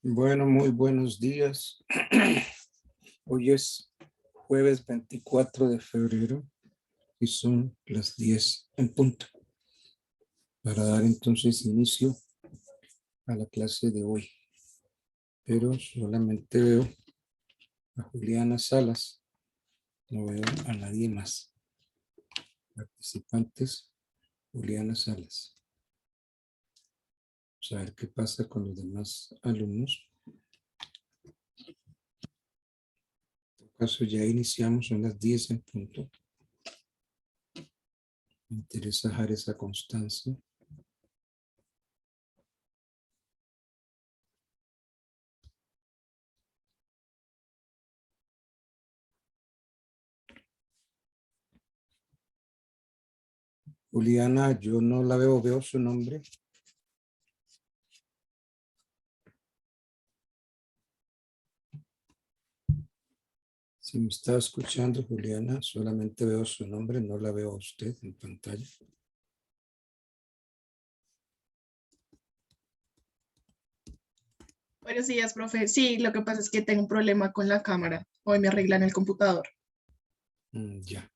Bueno, muy buenos días. Hoy es jueves 24 de febrero y son las 10 en punto para dar entonces inicio a la clase de hoy. Pero solamente veo a Juliana Salas, no veo a nadie más. Participantes, Juliana Salas. Vamos a ver qué pasa con los demás alumnos. En todo caso, ya iniciamos, son las 10 en punto. Me interesa dejar esa constancia. Juliana, yo no la veo su nombre. Si me está escuchando, Juliana, solamente veo su nombre, no la veo a usted en pantalla. Buenos días, profe. Sí, lo que pasa es que tengo un problema con la cámara. Hoy me arreglan el computador. Ya.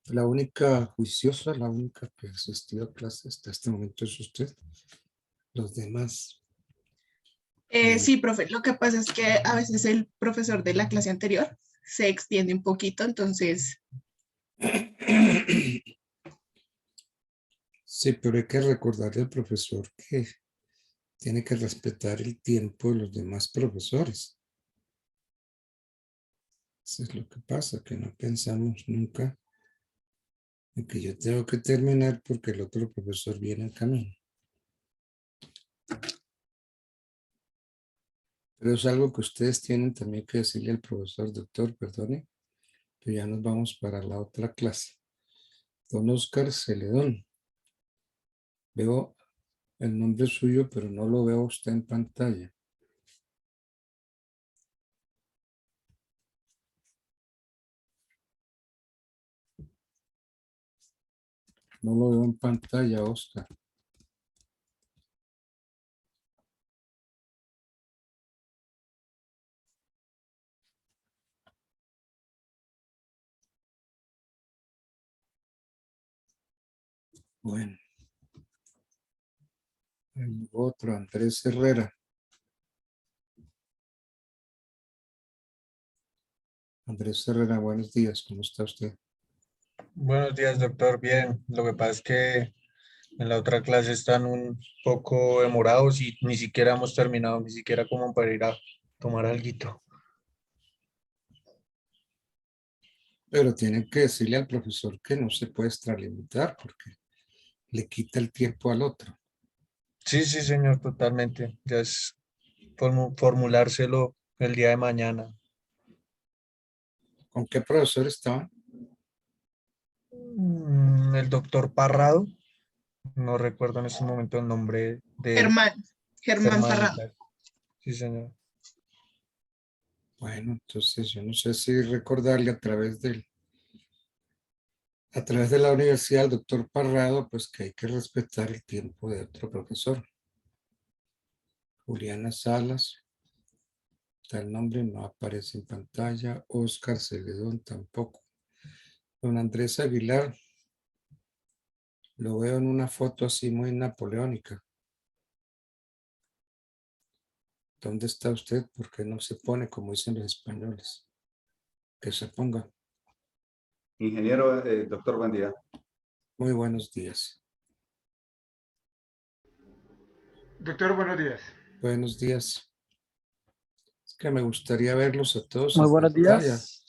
La única juiciosa, la única que asistió a clase hasta este momento es usted. Los demás. Sí, profe, lo que pasa es que a veces el profesor de la clase anterior se extiende un poquito, entonces, Sí, pero hay que recordarle al profesor que tiene que respetar el tiempo de los demás profesores. Eso es lo que pasa, que no pensamos nunca en que yo tengo que terminar porque el otro profesor viene en camino. Pero es algo que ustedes tienen también que decirle al profesor, doctor, perdone, que ya nos vamos para la otra clase. Don Oscar Celedón. Veo el nombre suyo, pero no lo veo a usted en pantalla. No lo veo en pantalla, Oscar. Bueno. Hay otro, Andrés Herrera. Andrés Herrera, buenos días. ¿Cómo está usted? Buenos días, doctor. Bien, lo que pasa es que en la otra clase están un poco demorados y ni siquiera hemos terminado, ni siquiera como para ir a tomar alguito. Pero tienen que decirle al profesor que no se puede extralimitar porque le quita el tiempo al otro. Sí, sí, señor, totalmente. Ya es formulárselo el día de mañana. ¿Con qué profesor estaban? El doctor Parrado, no recuerdo en este momento el nombre de él. Germán Germán, Parrado. exacto. Sí, señor. Bueno, entonces yo no sé si recordarle a través de la universidad al doctor Parrado, pues que hay que respetar el tiempo de otro profesor. Juliana Salas, tal nombre no aparece en pantalla. Oscar Celedón tampoco. Don Andrés Aguilar, lo veo en una foto así muy napoleónica. ¿Dónde está usted? ¿Por qué no se pone como dicen los españoles? Que se ponga. Ingeniero, doctor, buen día. Muy buenos días. Doctor, buenos días. Buenos días. Es que me gustaría verlos a todos Muy en buenos pantalla días.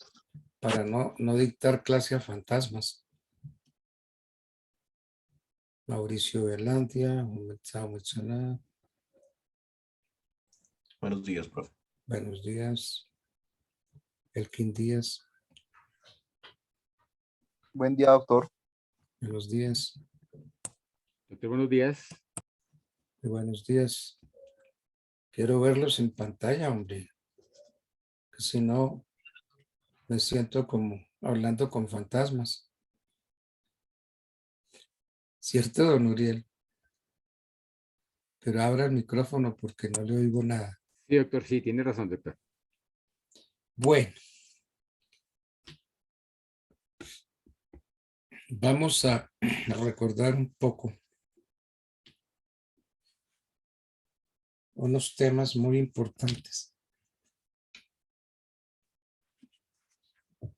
para no dictar clase a fantasmas. Mauricio Velandia, mencionado. Buenos días, profe. Buenos días. Elkin Díaz. Buen día, doctor. Buenos días. Doctor, buenos días. Muy buenos días. Quiero verlos en pantalla, hombre. Que si no, me siento como hablando con fantasmas. ¿Cierto, don Uriel? Pero abra el micrófono porque no le oigo nada. Sí, doctor, sí, tiene razón, doctor. Bueno, vamos a recordar un poco unos temas muy importantes.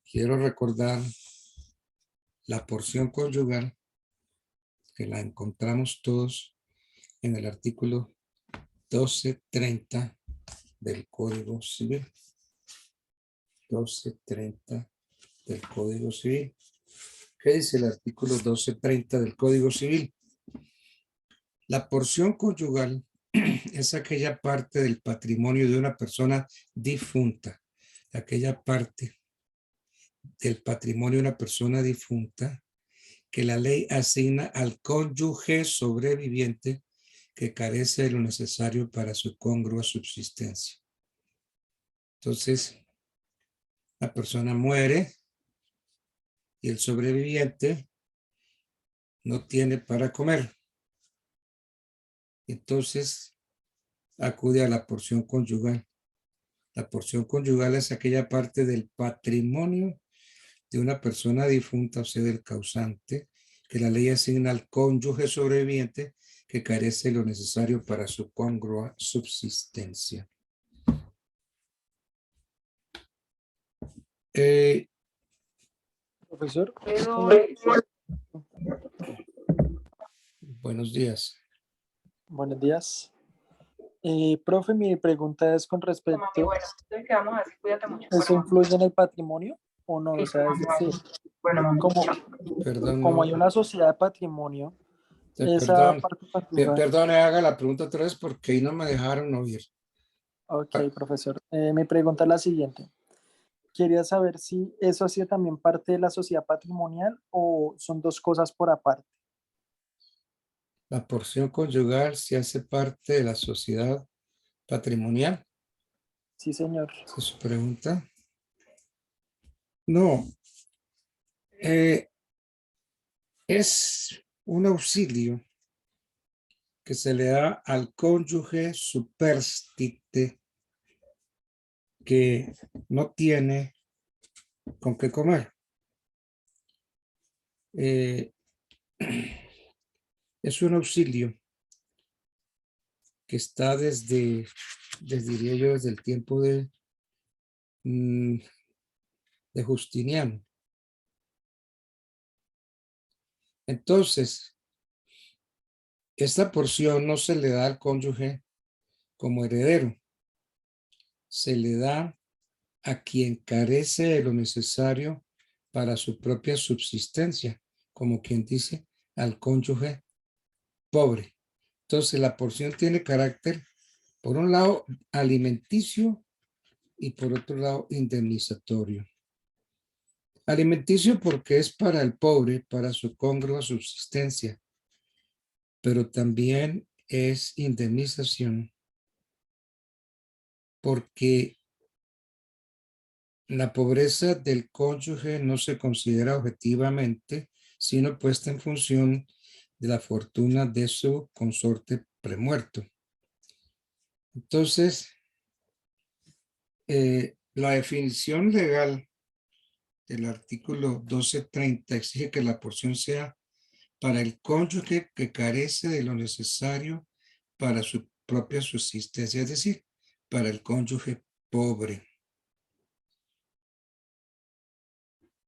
Quiero recordar la porción conyugal que la encontramos todos en el artículo 1230 del Código Civil. 1230 del Código Civil. ¿Qué dice el artículo 1230 del Código Civil? La porción conyugal es aquella parte del patrimonio de una persona difunta, aquella parte del patrimonio de una persona difunta que la ley asigna al cónyuge sobreviviente que carece de lo necesario para su congrua subsistencia. Entonces, la persona muere y el sobreviviente no tiene para comer. Entonces, acude a la porción conyugal. La porción conyugal es aquella parte del patrimonio de una persona difunta, o sea, del causante, que la ley asigna al cónyuge sobreviviente que carece de lo necesario para su congrua subsistencia. Profesor, Buenos días. buenos días. Profe, mi pregunta es con respecto, ¿eso influye en el patrimonio o no? O sea, es decir, Perdón, como no, hay una sociedad de patrimonio, esa perdón, parte patrimonio. perdone, haga la pregunta otra vez porque ahí no me dejaron oír. Ok, profesor. Mi pregunta es la siguiente. Quería saber si eso hacía también parte de la sociedad patrimonial o son dos cosas por aparte. La porción conyugal se hace parte de la sociedad patrimonial. Sí, señor. ¿Esa es su pregunta? No. Es un auxilio que se le da al cónyuge superstite que no tiene con qué comer. Es un auxilio que está diría yo, desde el tiempo de Justiniano. Entonces, esta porción no se le da al cónyuge como heredero, se le da a quien carece de lo necesario para su propia subsistencia, como quien dice, al cónyuge pobre. Entonces, la porción tiene carácter, por un lado, alimenticio y por otro lado, indemnizatorio. Alimenticio porque es para el pobre, para su congrua subsistencia, pero también es indemnización porque la pobreza del cónyuge no se considera objetivamente, sino puesta en función de la fortuna de su consorte premuerto. Entonces, la definición legal del artículo 1230 exige que la porción sea para el cónyuge que carece de lo necesario para su propia subsistencia, es decir, para el cónyuge pobre.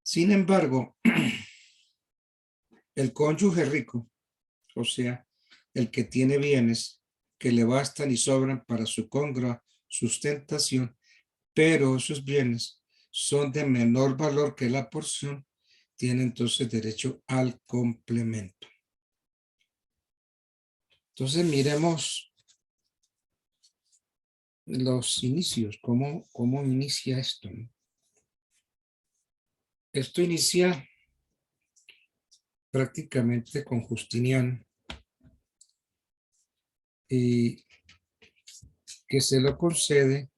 Sin embargo, el cónyuge rico, o sea, el que tiene bienes que le bastan y sobran para su congrua sustentación, pero esos bienes son de menor valor que la porción, tiene entonces derecho al complemento. Entonces miremos los inicios, cómo inicia esto. Esto inicia prácticamente con Justiniano y que se lo concede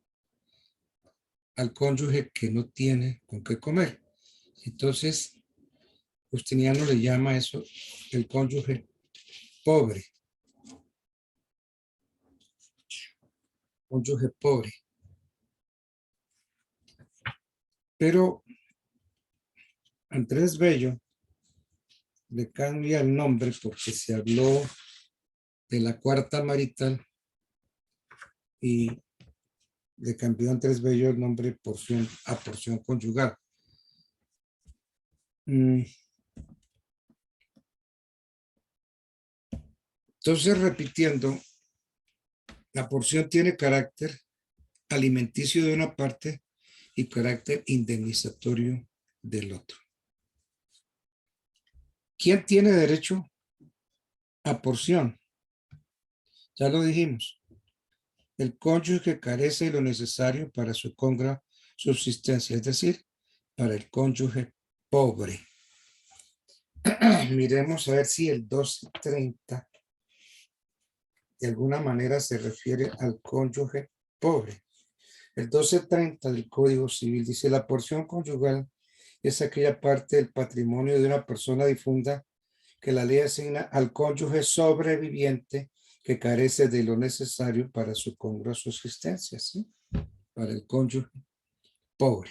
al cónyuge que no tiene con qué comer. Entonces, Justiniano le llama a eso el cónyuge pobre. cónyuge pobre. Pero Andrés Bello le cambia el nombre porque se habló de la cuarta marital y le cambió a Andrés Bello el nombre porción a porción conyugal. Entonces, repitiendo, la porción tiene carácter alimenticio de una parte y carácter indemnizatorio del otro. ¿Quién tiene derecho a porción? Ya lo dijimos. El cónyuge que carece de lo necesario para su congrua subsistencia, es decir, para el cónyuge pobre. Miremos a ver si el 1230 de alguna manera se refiere al cónyuge pobre. El 1230 del Código Civil dice: la porción conyugal es aquella parte del patrimonio de una persona difunta que la ley asigna al cónyuge sobreviviente que carece de lo necesario para su congrua subsistencia, ¿sí? Para el cónyuge pobre.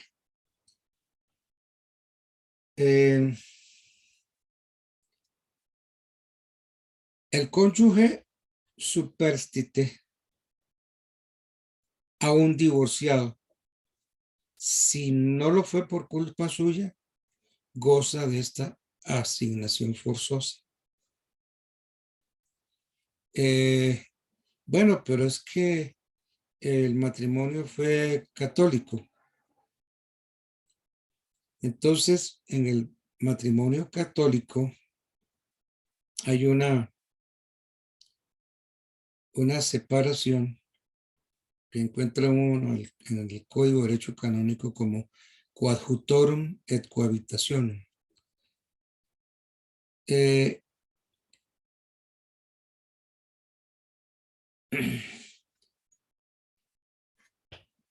El cónyuge superstite a un divorciado, si no lo fue por culpa suya, goza de esta asignación forzosa. Bueno, pero es que el matrimonio fue católico. Entonces, en el matrimonio católico hay una separación que encuentra uno en el Código de Derecho Canónico como coadjutorum et cohabitationem.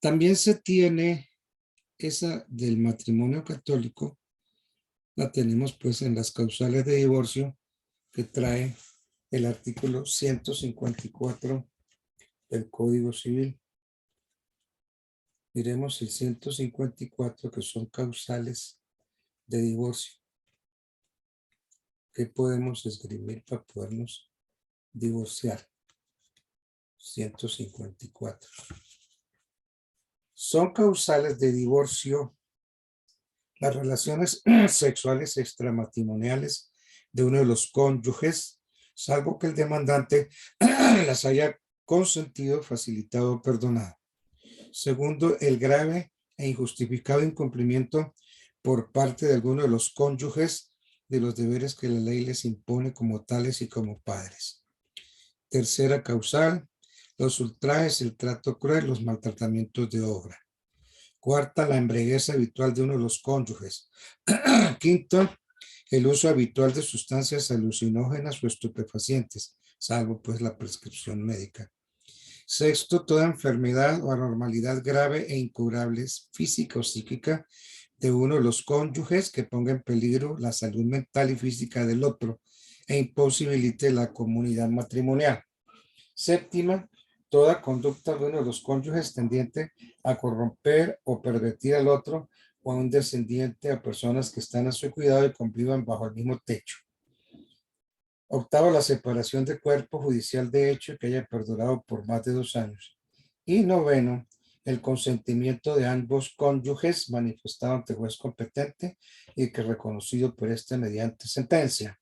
También se tiene esa del matrimonio católico, la tenemos pues en las causales de divorcio que trae el artículo 154 del Código Civil. Miremos el 154, que son causales de divorcio. ¿Qué podemos esgrimir para podernos divorciar? 154. Son causales de divorcio las relaciones sexuales extramatrimoniales de uno de los cónyuges, salvo que el demandante las haya consentido, facilitado o perdonado. Segundo, el grave e injustificado incumplimiento por parte de alguno de los cónyuges de los deberes que la ley les impone como tales y como padres. Tercera causal, los ultrajes, el trato cruel, los maltratamientos de obra. Cuarta, la embriaguez habitual de uno de los cónyuges. Quinto, el uso habitual de sustancias alucinógenas o estupefacientes, salvo pues la prescripción médica. Sexto, toda enfermedad o anormalidad grave e incurable física o psíquica de uno de los cónyuges que ponga en peligro la salud mental y física del otro e imposibilite la comunidad matrimonial. Séptima, toda conducta de uno de los cónyuges tendiente a corromper o pervertir al otro o a un descendiente, a personas que están a su cuidado y convivan bajo el mismo techo. Octavo, la separación de cuerpo judicial de hecho que haya perdurado por más de 2 años. Y noveno, el consentimiento de ambos cónyuges manifestado ante juez competente y que reconocido por este mediante sentencia.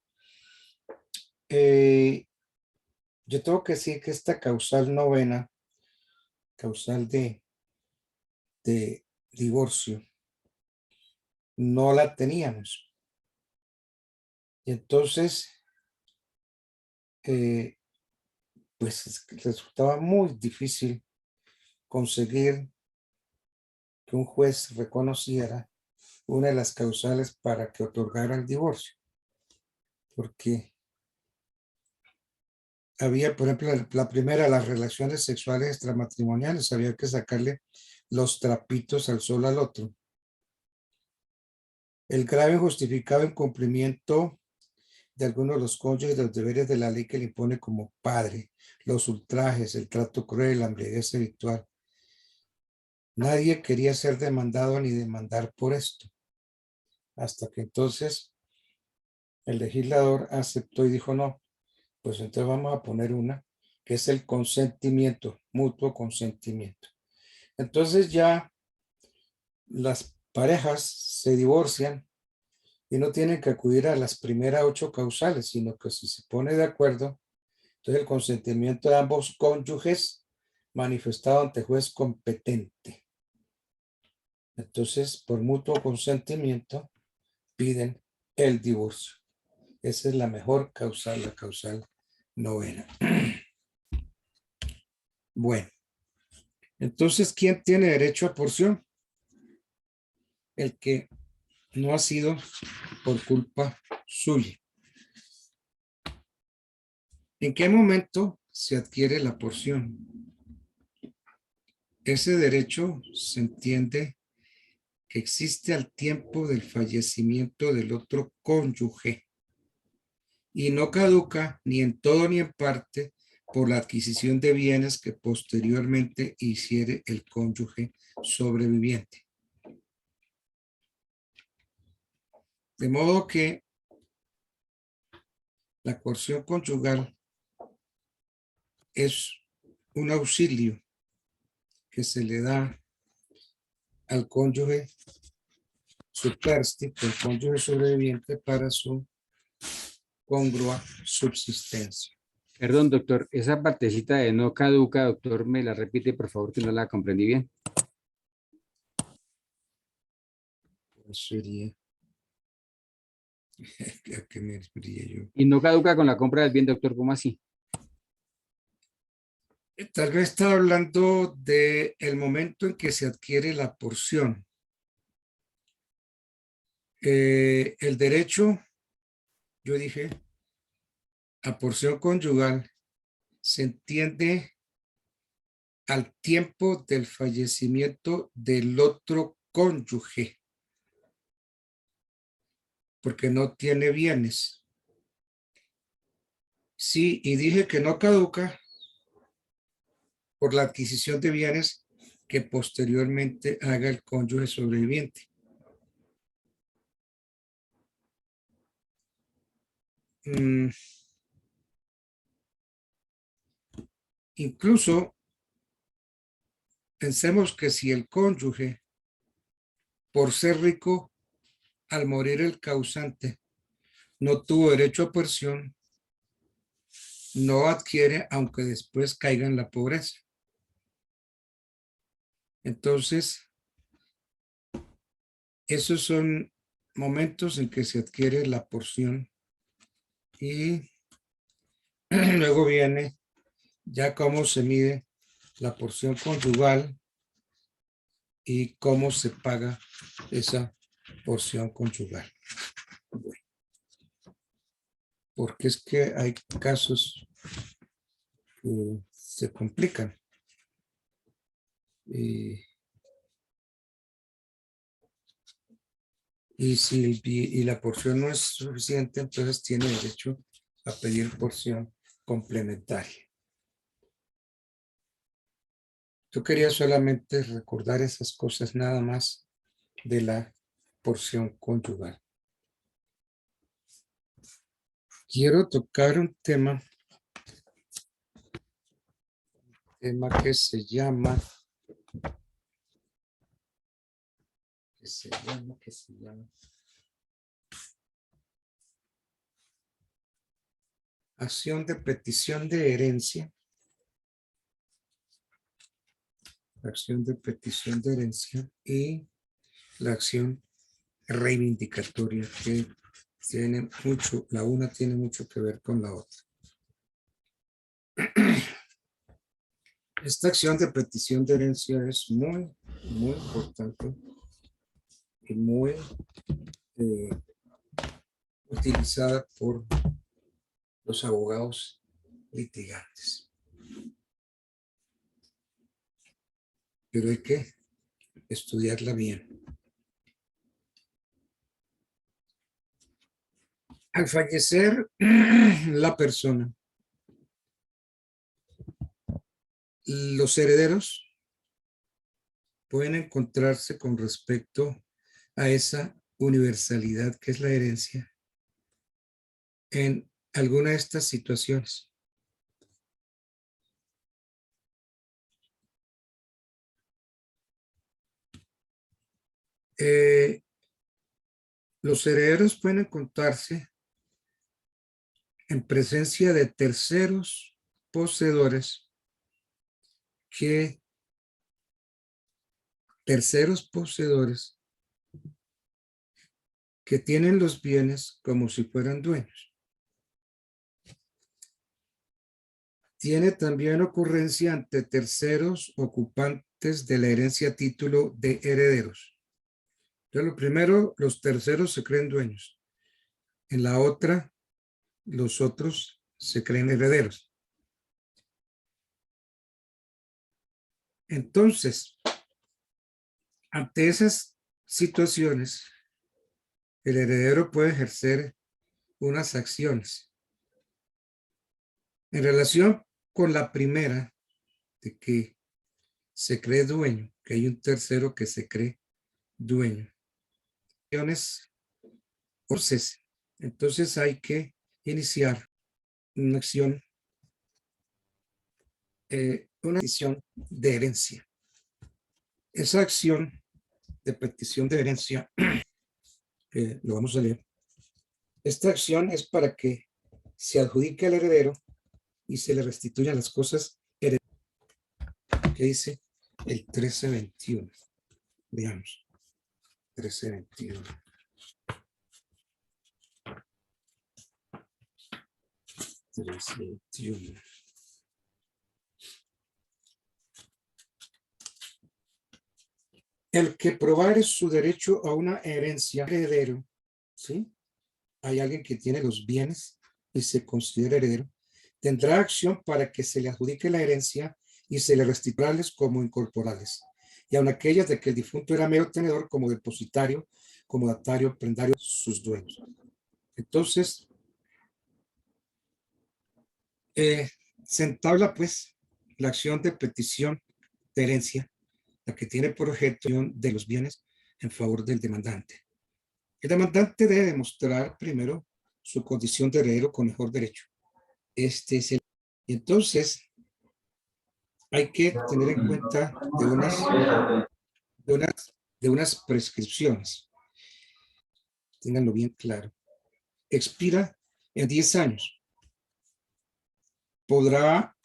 Yo tengo que decir que esta causal novena, causal de divorcio, no la teníamos. Y entonces, pues resultaba muy difícil conseguir que un juez reconociera una de las causales para que otorgara el divorcio. Porque había, por ejemplo, la primera, las relaciones sexuales extramatrimoniales, había que sacarle los trapitos al sol al otro. El grave injustificado incumplimiento de algunos de los cónyuges de los deberes de la ley que le impone como padre, los ultrajes, el trato cruel, la embriaguez habitual. Nadie quería ser demandado ni demandar por esto, hasta que entonces el legislador aceptó y dijo, no, pues entonces vamos a poner una, que es el consentimiento, mutuo consentimiento. Entonces ya las parejas se divorcian y no tienen que acudir a las primeras 8 causales, sino que si se pone de acuerdo, entonces el consentimiento de ambos cónyuges manifestado ante juez competente. Entonces, por mutuo consentimiento, piden el divorcio. Esa es la mejor causal, la causal novena. Bueno, entonces, ¿quién tiene derecho a porción? El que no ha sido por culpa suya. ¿En qué momento se adquiere la porción? Ese derecho se entiende que existe al tiempo del fallecimiento del otro cónyuge y no caduca ni en todo ni en parte por la adquisición de bienes que posteriormente hiciere el cónyuge sobreviviente. De modo que la coerción conyugal es un auxilio que se le da al cónyuge superstite, el cónyuge sobreviviente, para su congrua subsistencia. Perdón, doctor, esa partecita de no caduca, doctor, me la repite, por favor, que no la comprendí bien. Sería, ¿a qué me refería yo? Y no caduca con la compra del bien, doctor, ¿cómo así? Tal vez está hablando de el momento en que se adquiere la porción. El derecho, yo dije, a porción conyugal se entiende al tiempo del fallecimiento del otro cónyuge, porque no tiene bienes. Sí, y dije que no caduca por la adquisición de bienes que posteriormente haga el cónyuge sobreviviente. Incluso pensemos que si el cónyuge, por ser rico, al morir el causante, no tuvo derecho a porción, no adquiere, aunque después caiga en la pobreza. Entonces, esos son momentos en que se adquiere la porción y luego viene ya cómo se mide la porción conyugal y cómo se paga esa porción conyugal. Porque es que hay casos que se complican. Y si la porción no es suficiente, entonces tiene derecho a pedir porción complementaria. Yo quería solamente recordar esas cosas nada más de la porción conyugal. Quiero tocar un tema que se llama acción de petición de herencia. Acción de petición de herencia y la acción reivindicatoria, que tiene mucho, la una tiene mucho que ver con la otra. Esta acción de petición de herencia es muy importante y muy utilizada por los abogados litigantes. Pero hay que estudiarla bien. Al fallecer la persona, los herederos pueden encontrarse con respecto a esa universalidad que es la herencia en alguna de estas situaciones. Los herederos pueden encontrarse en presencia de terceros poseedores que tienen los bienes como si fueran dueños. Tiene también ocurrencia ante terceros ocupantes de la herencia a título de herederos. Entonces, lo primero, los terceros se creen dueños. En la otra, los otros se creen herederos. Entonces, ante esas situaciones, el heredero puede ejercer unas acciones. En relación con la primera, de que se cree dueño, que hay un tercero que se cree dueño. Entonces hay que iniciar una acción, una petición de herencia. Esa acción de petición de herencia, lo vamos a leer. Esta acción es para que se adjudique al heredero y se le restituyan las cosas heredadas. ¿Qué dice el 1321? Veamos. 1321. 1321. El que probare su derecho a una herencia heredero, ¿sí? Hay alguien que tiene los bienes y se considera heredero, tendrá acción para que se le adjudique la herencia y se le restituirales como incorporales, y aun aquellas de que el difunto era mero tenedor como depositario, como datario, prendario, sus dueños. Entonces, se entabla pues la acción de petición de herencia, la que tiene por objeto de los bienes en favor del demandante. El demandante debe demostrar primero su condición de heredero con mejor derecho. Este es el. Y entonces hay que tener en cuenta de unas prescripciones. Ténganlo bien claro. Expira en 10 años. Podrá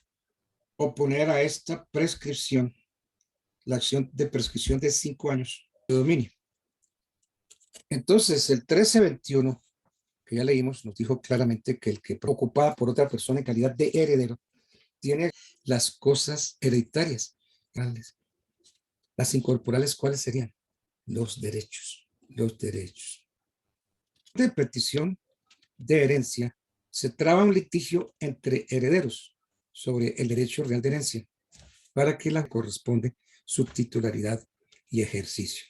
oponer a esta prescripción la acción de prescripción de 5 años de dominio. Entonces, el 1321, que ya leímos, nos dijo claramente que el que ocupada por otra persona en calidad de heredero tiene las cosas hereditarias. Las incorporales, ¿cuáles serían? Los derechos. Los derechos. De petición de herencia, se traba un litigio entre herederos sobre el derecho real de herencia para que la corresponde su titularidad y ejercicio.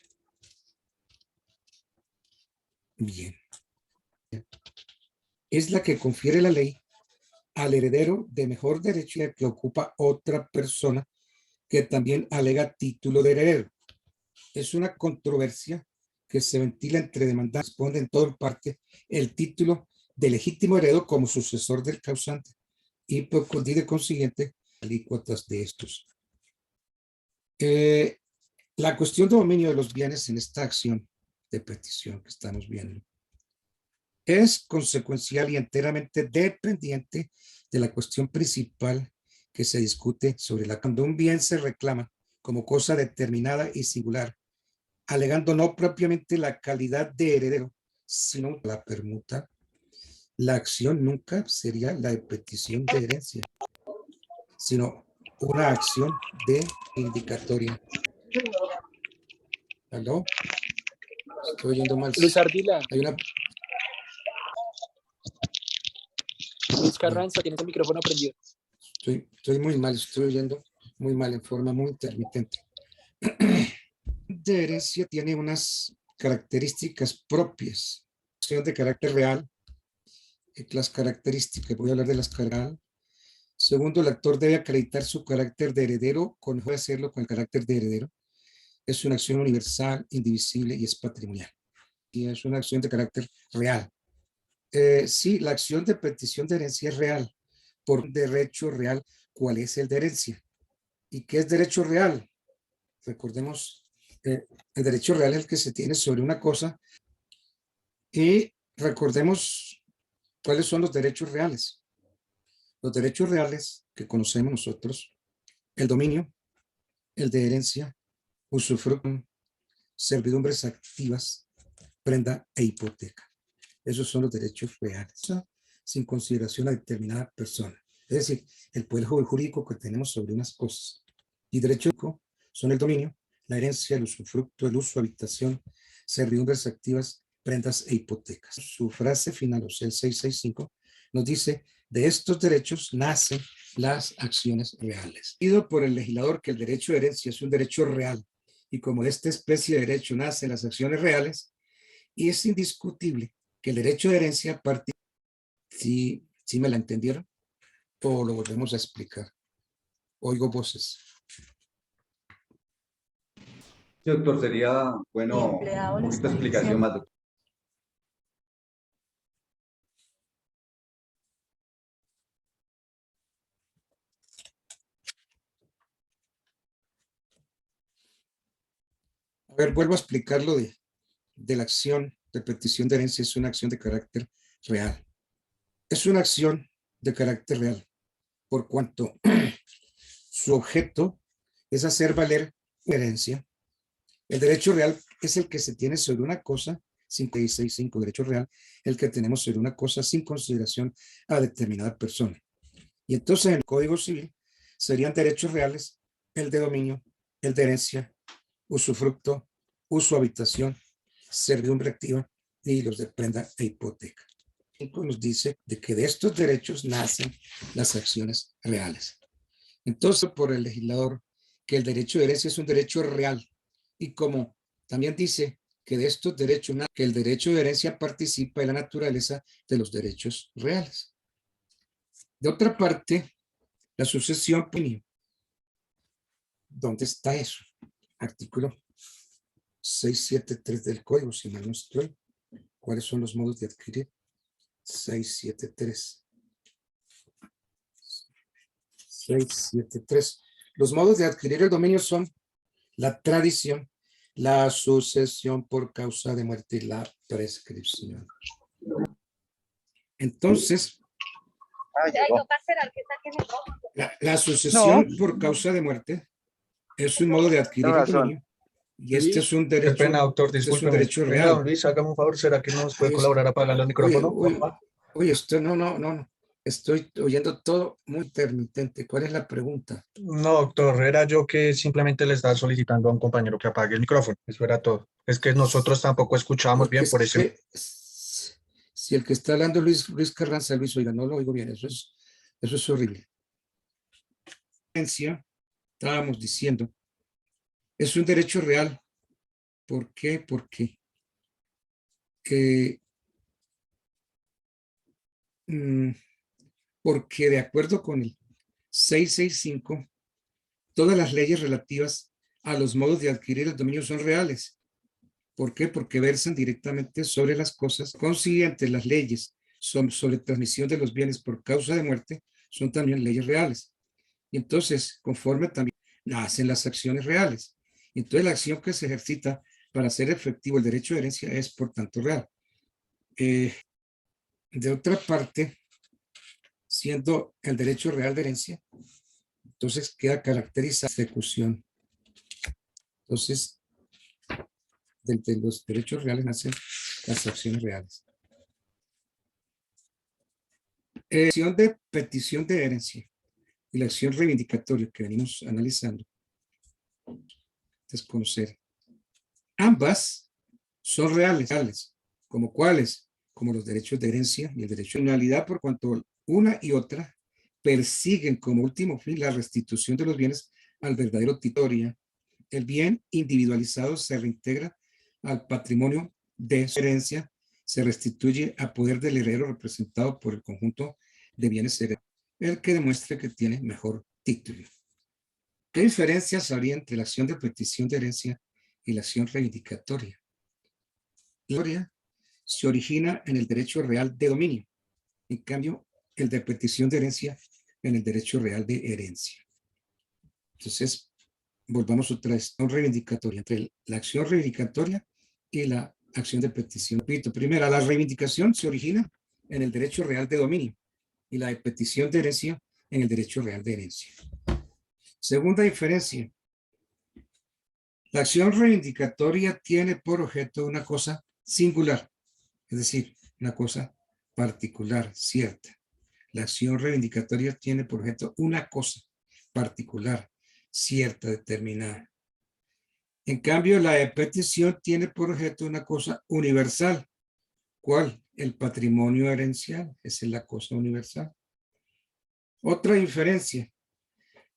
Bien. Es la que confiere la ley al heredero de mejor derecho que ocupa otra persona que también alega título de heredero. Es una controversia que se ventila entre demandantes, responde en todo parte el título de legítimo heredero como sucesor del causante y de consiguiente alícuotas de estos. La cuestión de dominio de los bienes en esta acción de petición que estamos viendo es consecuencial y enteramente dependiente de la cuestión principal que se discute sobre cuando un bien se reclama como cosa determinada y singular, alegando no propiamente la calidad de heredero, sino la permuta, la acción nunca sería la de petición de herencia, sino una acción de indicatoria. ¿Aló? Estoy oyendo mal. Luis Ardila. Hay una. Luis Carranza, tienes el micrófono prendido. Estoy muy mal, estoy oyendo muy mal, en forma muy intermitente. De herencia tiene unas características propias, de carácter real, las características. Voy a hablar de las características. Segundo, el actor debe acreditar su carácter de heredero, puede hacerlo con el carácter de heredero. Es una acción universal, indivisible y es patrimonial. Y es una acción de carácter real. Sí, la acción de petición de herencia es real. Por derecho real, ¿cuál es el de herencia? ¿Y qué es derecho real? Recordemos, el derecho real es el que se tiene sobre una cosa. Y recordemos cuáles son los derechos reales. Los derechos reales que conocemos nosotros, el dominio, el de herencia, usufructo, servidumbres activas, prenda e hipoteca. Esos son los derechos reales, sin consideración a determinada persona. Es decir, el poder jurídico que tenemos sobre unas cosas. Y derechos son el dominio, la herencia, el usufructo, el uso, habitación, servidumbres activas, prendas e hipotecas. Su frase final, o sea, el 665, nos dice: de estos derechos nacen las acciones reales. Pido por el legislador que el derecho de herencia es un derecho real, y como de esta especie de derecho nacen las acciones reales, y es indiscutible que el derecho de herencia parte. ¿Sí me la entendieron? ¿O lo volvemos a explicar? Oigo voces. Sí, doctor, sería bueno un poquito de explicación más, doctor. A ver, vuelvo a explicar lo de la acción de petición de herencia. Es una acción de carácter real. Es una acción de carácter real, por cuanto su objeto es hacer valer herencia. El derecho real es el que se tiene sobre una cosa, 565, derecho real, el que tenemos sobre una cosa sin consideración a determinada persona. Y entonces en el Código Civil serían derechos reales el de dominio, el de herencia, usufructo, uso, habitación, servidumbre activa y los de prenda e hipoteca. Nos dice de que de estos derechos nacen las acciones reales. Entonces, por el legislador, que el derecho de herencia es un derecho real, y como también dice que de estos derechos, que el derecho de herencia participa en la naturaleza de los derechos reales. De otra parte, la sucesión, ¿dónde está eso? Artículo 673 del Código, si mal no estoy. ¿Cuáles son los modos de adquirir? 673. 673. Los modos de adquirir el dominio son la tradición, la sucesión por causa de muerte y la prescripción. Entonces, la sucesión por causa de muerte es un modo de adquirir el dominio, y este es un derecho. Qué pena, doctor, este es un discúlpeme. derecho Venga, real. don Luis, hágame un favor, ¿será que nos puede Oye, colaborar apagando el micrófono? Oye, esto no. Estoy oyendo todo muy intermitente. ¿Cuál es la pregunta? No, doctor, era yo que simplemente le estaba solicitando a un compañero que apague el micrófono. Eso era todo. Es que nosotros tampoco escuchábamos Porque bien, por eso. si el que está hablando Luis Carranza, Luis, oiga, no lo oigo bien, eso es horrible. Estábamos diciendo, es un derecho real. ¿Por qué? Porque de acuerdo con el 665, todas las leyes relativas a los modos de adquirir el dominio son reales. ¿Por qué? Porque versan directamente sobre las cosas. Consiguiente, las leyes sobre transmisión de los bienes por causa de muerte son también leyes reales. Y entonces, conforme también nacen las acciones reales. Y entonces, la acción que se ejercita para hacer efectivo el derecho de herencia es, por tanto, real. De otra parte, siendo el derecho real de herencia, entonces queda caracterizada la ejecución. Entonces, de los derechos reales nacen las acciones reales. Acción de petición de herencia y la acción reivindicatoria que venimos analizando, desconocer. Ambas son reales, como cuáles, como los derechos de herencia y el derecho de nulidad, por cuanto una y otra persiguen como último fin la restitución de los bienes al verdadero titular. El bien individualizado se reintegra al patrimonio de su herencia se restituye a poder del heredero representado por el conjunto de bienes heredados, el que demuestre que tiene mejor título. ¿Qué diferencias habría entre la acción de petición de herencia y la acción reivindicatoria? La herencia se origina en el derecho real de dominio, en cambio, el de petición de herencia en el derecho real de herencia. Entonces, volvamos otra vez, acción reivindicatoria, entre la acción reivindicatoria y la acción de petición. Repito, primera, la reivindicación se origina en el derecho real de dominio y la de petición de herencia en el derecho real de herencia. Segunda diferencia, la acción reivindicatoria tiene por objeto una cosa singular, es decir, una cosa particular, cierta. La acción reivindicatoria tiene por objeto una cosa particular, cierta, determinada. En cambio, la de petición tiene por objeto una cosa universal. ¿Cuál? El patrimonio herencial. Esa es la cosa universal. Otra diferencia.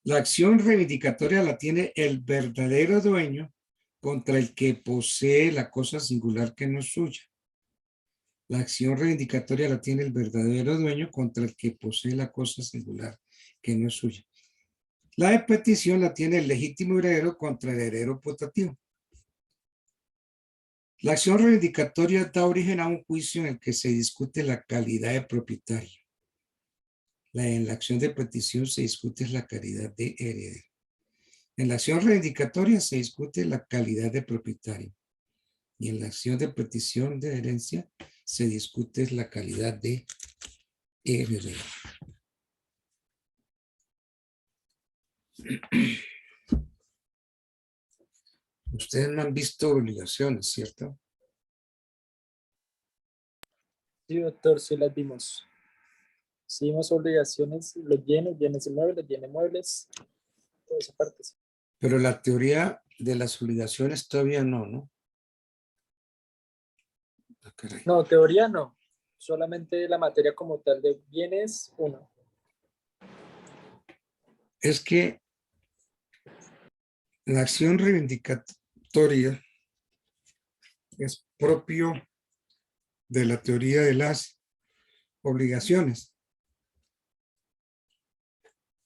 La acción reivindicatoria la tiene el verdadero dueño contra el que posee la cosa singular que no es suya. La acción reivindicatoria la tiene el verdadero dueño contra el que posee la cosa singular que no es suya. La de petición la tiene el legítimo heredero contra el heredero putativo. La acción reivindicatoria da origen a un juicio en el que se discute la calidad de propietario. En la acción de petición se discute la calidad de heredero. En la acción reivindicatoria se discute la calidad de propietario. Y en la acción de petición de herencia se discute la calidad de heredero. Ustedes no han visto obligaciones, ¿cierto? Sí, doctor, sí las vimos. Sí vimos obligaciones, los bienes inmuebles, bienes muebles, toda esa parte. Sí. Pero la teoría de las obligaciones todavía no, ¿no? Ah, caray. No, teoría no. Solamente la materia como tal de bienes, uno. Es que la acción reivindicatoria es propio de la teoría de las obligaciones.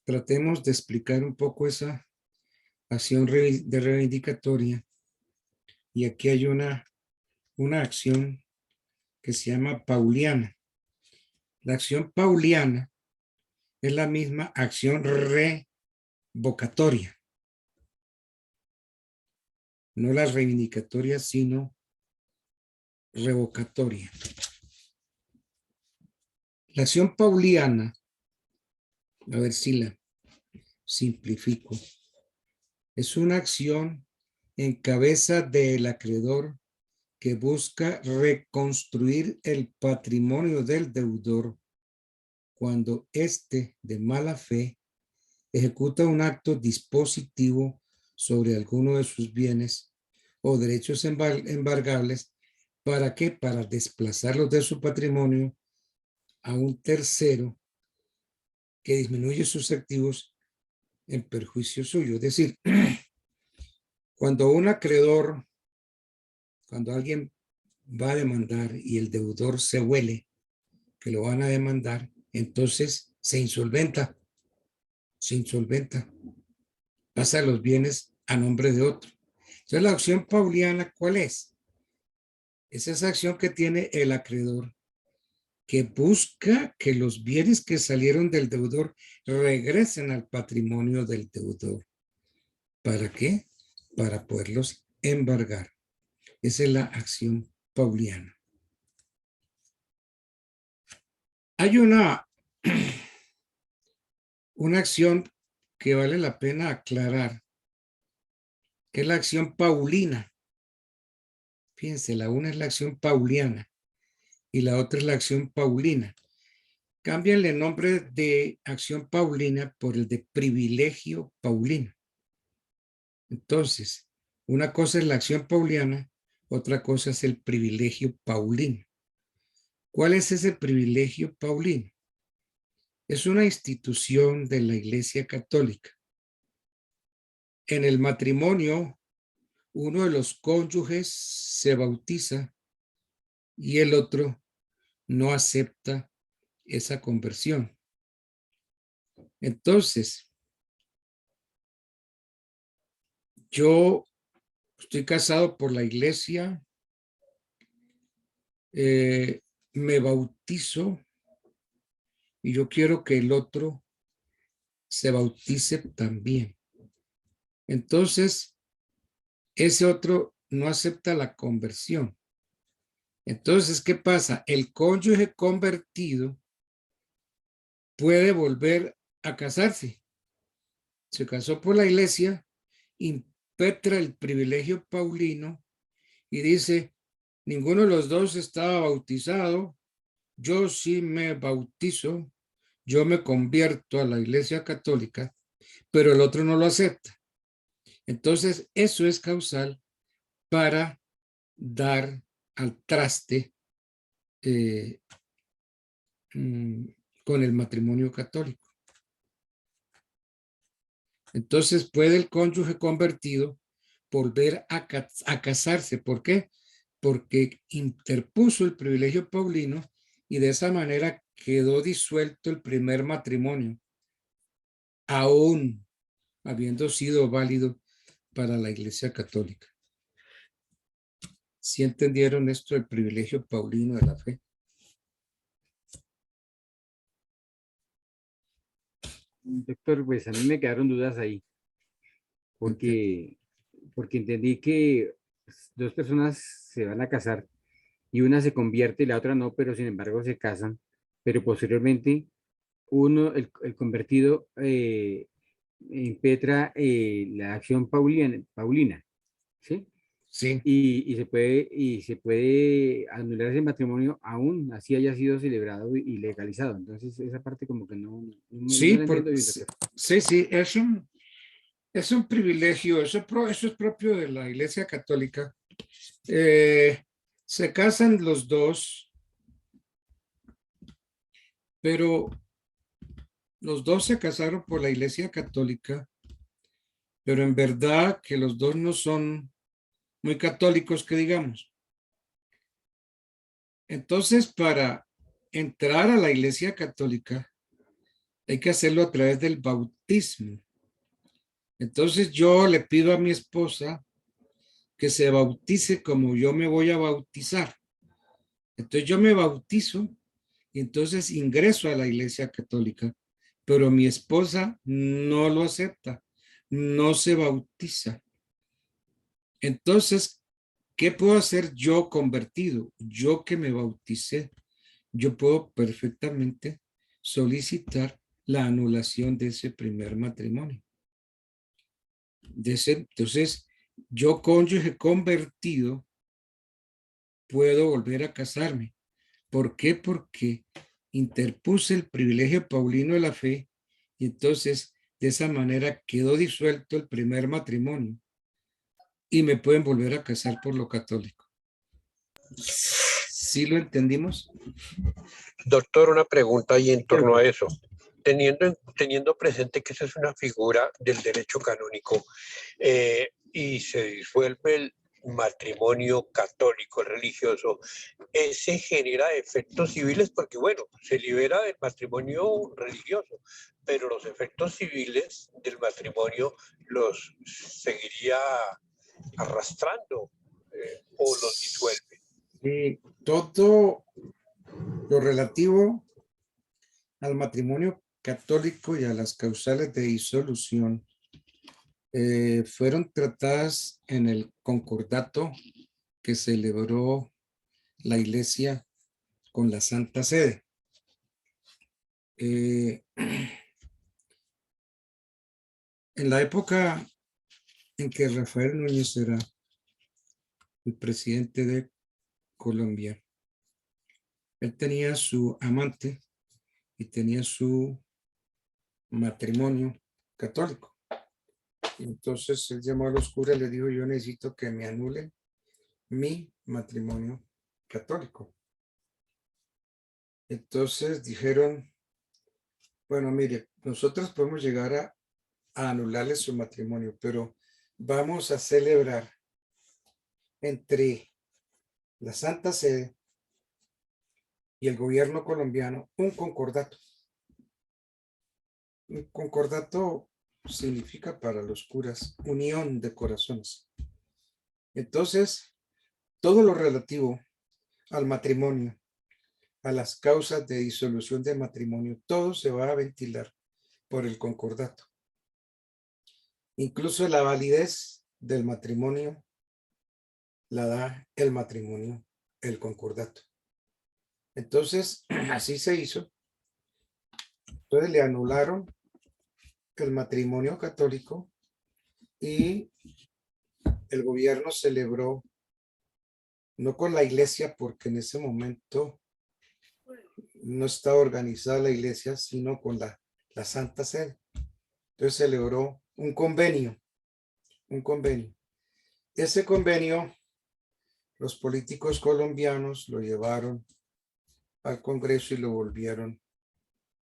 Tratemos de explicar un poco esa acción de reivindicatoria. Y aquí hay una acción que se llama pauliana. La acción pauliana es la misma acción revocatoria. No la reivindicatoria, sino revocatoria. La acción pauliana, a ver si la simplifico, es una acción en cabeza del acreedor que busca reconstruir el patrimonio del deudor cuando éste, de mala fe, ejecuta un acto dispositivo sobre alguno de sus bienes o derechos embargables. ¿Para qué? Para desplazarlos de su patrimonio a un tercero que disminuye sus activos en perjuicio suyo. Es decir, cuando un acreedor, cuando alguien va a demandar y el deudor se huele que lo van a demandar, entonces se insolventa, pasa los bienes a nombre de otro. Entonces la acción pauliana, ¿cuál es? Es esa acción que tiene el acreedor que busca que los bienes que salieron del deudor regresen al patrimonio del deudor. ¿Para qué? Para poderlos embargar. Esa es la acción pauliana. Hay una acción que vale la pena aclarar, que es la acción paulina. Fíjense, la una es la acción pauliana y la otra es la acción paulina. Cámbienle el nombre de acción paulina por el de privilegio paulino. Entonces, una cosa es la acción pauliana, otra cosa es el privilegio paulino. ¿Cuál es ese privilegio paulino? Es una institución de la Iglesia Católica. En el matrimonio, uno de los cónyuges se bautiza y el otro no acepta esa conversión. Entonces, yo estoy casado por la iglesia, me bautizo y yo quiero que el otro se bautice también. Entonces, ese otro no acepta la conversión. Entonces, ¿qué pasa? El cónyuge convertido puede volver a casarse. Se casó por la iglesia, impetra el privilegio paulino y dice, ninguno de los dos estaba bautizado, yo sí me bautizo, yo me convierto a la iglesia católica, pero el otro no lo acepta. Entonces, eso es causal para dar al traste con el matrimonio católico. Entonces, puede el cónyuge convertido volver a casarse. ¿Por qué? Porque interpuso el privilegio paulino y de esa manera quedó disuelto el primer matrimonio, aún habiendo sido válido para la Iglesia Católica. ¿Sí entendieron esto del privilegio paulino de la fe? Doctor, pues a mí me quedaron dudas ahí, porque entendí que dos personas se van a casar y una se convierte y la otra no, pero sin embargo se casan, pero posteriormente el convertido impetra la acción paulina, ¿sí? Sí. Y se puede anular ese matrimonio aún así haya sido celebrado y legalizado. Entonces esa parte como que no Sí, la entiendo bien, sí, doctor. sí, es un privilegio, eso es propio de la Iglesia Católica. Se casan los dos, pero los dos se casaron por la Iglesia Católica, pero en verdad que los dos no son muy católicos, que digamos. Entonces, para entrar a la Iglesia Católica, hay que hacerlo a través del bautismo. Entonces, yo le pido a mi esposa que se bautice como yo me voy a bautizar. Entonces, yo me bautizo y entonces ingreso a la Iglesia Católica, pero mi esposa no lo acepta, no se bautiza. Entonces, ¿qué puedo hacer yo convertido? Yo que me bauticé, yo puedo perfectamente solicitar la anulación de ese primer matrimonio. Entonces, yo cónyuge convertido puedo volver a casarme. ¿Por qué? Porque interpuse el privilegio paulino de la fe y entonces de esa manera quedó disuelto el primer matrimonio y me pueden volver a casar por lo católico. ¿Sí lo entendimos? Doctor, una pregunta ahí en torno a eso. Teniendo presente que esa es una figura del derecho canónico y se disuelve el matrimonio católico religioso, ¿ese genera efectos civiles? Porque bueno, se libera del matrimonio religioso, pero los efectos civiles del matrimonio los seguiría arrastrando o los disuelve. Sí, todo lo relativo al matrimonio católico y a las causales de disolución fueron tratadas en el concordato que celebró la Iglesia con la Santa Sede. En la época en que Rafael Núñez era el presidente de Colombia, él tenía su amante y tenía su matrimonio católico. Entonces él llamó a los curas y le dijo, yo necesito que me anulen mi matrimonio católico. Entonces dijeron, bueno, mire, nosotros podemos llegar a anularle su matrimonio, pero vamos a celebrar entre la Santa Sede y el gobierno colombiano un concordato. Un concordato significa para los curas unión de corazones. Entonces, todo lo relativo al matrimonio, a las causas de disolución de matrimonio, todo se va a ventilar por el concordato. Incluso la validez del matrimonio la da el matrimonio, el concordato. Entonces, así se hizo. Entonces le anularon el matrimonio católico y el gobierno celebró, no con la iglesia, porque en ese momento no estaba organizada la iglesia, sino con la Santa Sede. Entonces celebró un convenio. Ese convenio, los políticos colombianos lo llevaron al Congreso y lo volvieron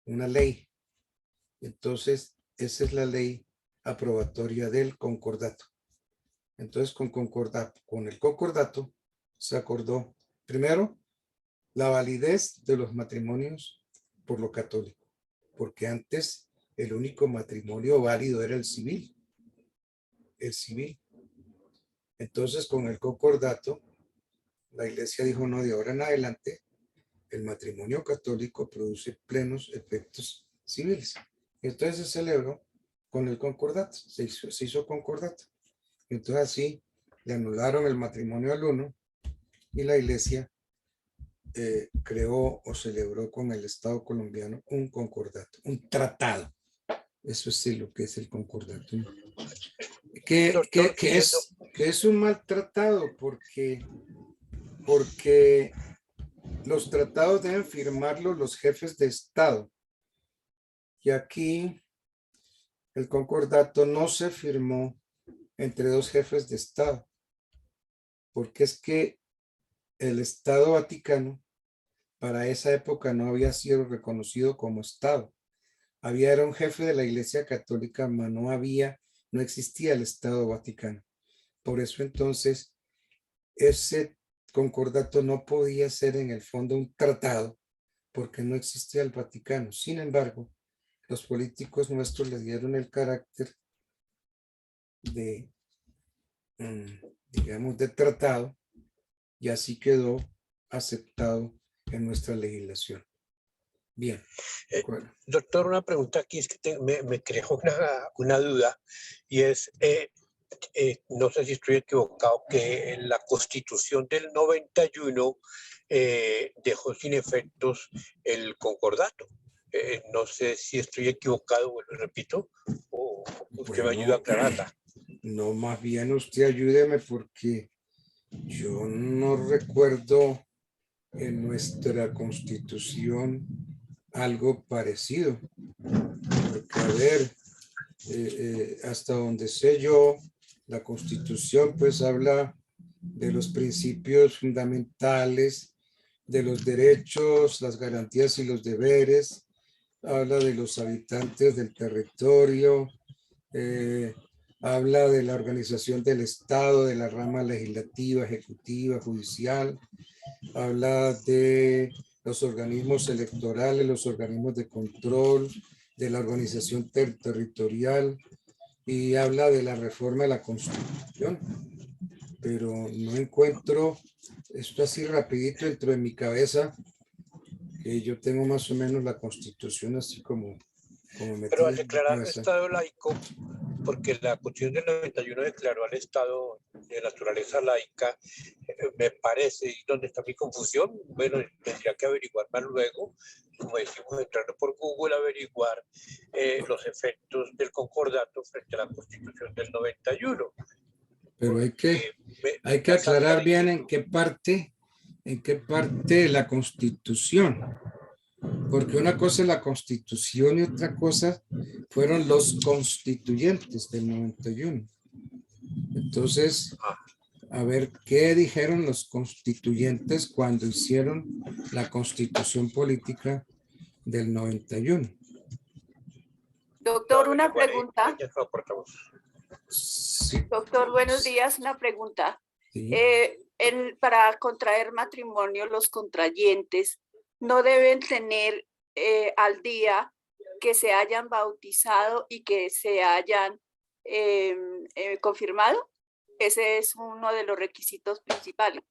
una ley. Entonces, esa es la ley aprobatoria del concordato. Entonces, con el concordato se acordó, primero, la validez de los matrimonios por lo católico, porque antes el único matrimonio válido era el civil. Entonces, con el concordato, la iglesia dijo, no, de ahora en adelante, el matrimonio católico produce plenos efectos civiles. Entonces se celebró con el concordato, se hizo concordato. Entonces así le anularon el matrimonio al uno y la iglesia creó o celebró con el Estado colombiano un concordato, un tratado. Eso es lo que es el concordato. Que es un mal tratado porque los tratados deben firmarlos los jefes de Estado. Y aquí el concordato no se firmó entre dos jefes de Estado, porque es que el Estado Vaticano para esa época no había sido reconocido como Estado. Era un jefe de la Iglesia Católica, pero no existía el Estado Vaticano. Por eso entonces ese concordato no podía ser en el fondo un tratado, porque no existía el Vaticano. Sin embargo, los políticos nuestros le dieron el carácter de, digamos, de tratado, y así quedó aceptado en nuestra legislación. Bien. Doctor, una pregunta aquí es que me creó una duda, y es, no sé si estoy equivocado, que en la Constitución del 91 dejó sin efectos el concordato. No sé si estoy equivocado, bueno, repito, o usted me ayuda a aclararla. No, más bien usted ayúdeme porque yo no recuerdo en nuestra Constitución algo parecido. Porque, a ver, hasta donde sé yo, la Constitución pues habla de los principios fundamentales, de los derechos, las garantías y los deberes, habla de los habitantes del territorio, habla de la organización del Estado, de la rama legislativa, ejecutiva, judicial, habla de los organismos electorales, los organismos de control, de la organización territorial, y habla de la reforma de la Constitución. Pero no encuentro esto así rapidito dentro de mi cabeza, que yo tengo más o menos la Constitución así como Pero al declarar Estado laico, porque la Constitución del 91 declaró al Estado de naturaleza laica, me parece, y donde está mi confusión, bueno, tendría que averiguar más luego, como decimos, entrando por Google, averiguar los efectos del concordato frente a la Constitución del 91. Pero hay que aclarar bien en qué parte de la Constitución, porque una cosa es la Constitución y otra cosa fueron los constituyentes del 91. Entonces, a ver, ¿qué dijeron los constituyentes cuando hicieron la Constitución política del 91? Doctor, una pregunta. Sí. Doctor, buenos días. Una pregunta. Sí. Para contraer matrimonio, los contrayentes no deben tener al día que se hayan bautizado y que se hayan confirmado. Ese es uno de los requisitos principales.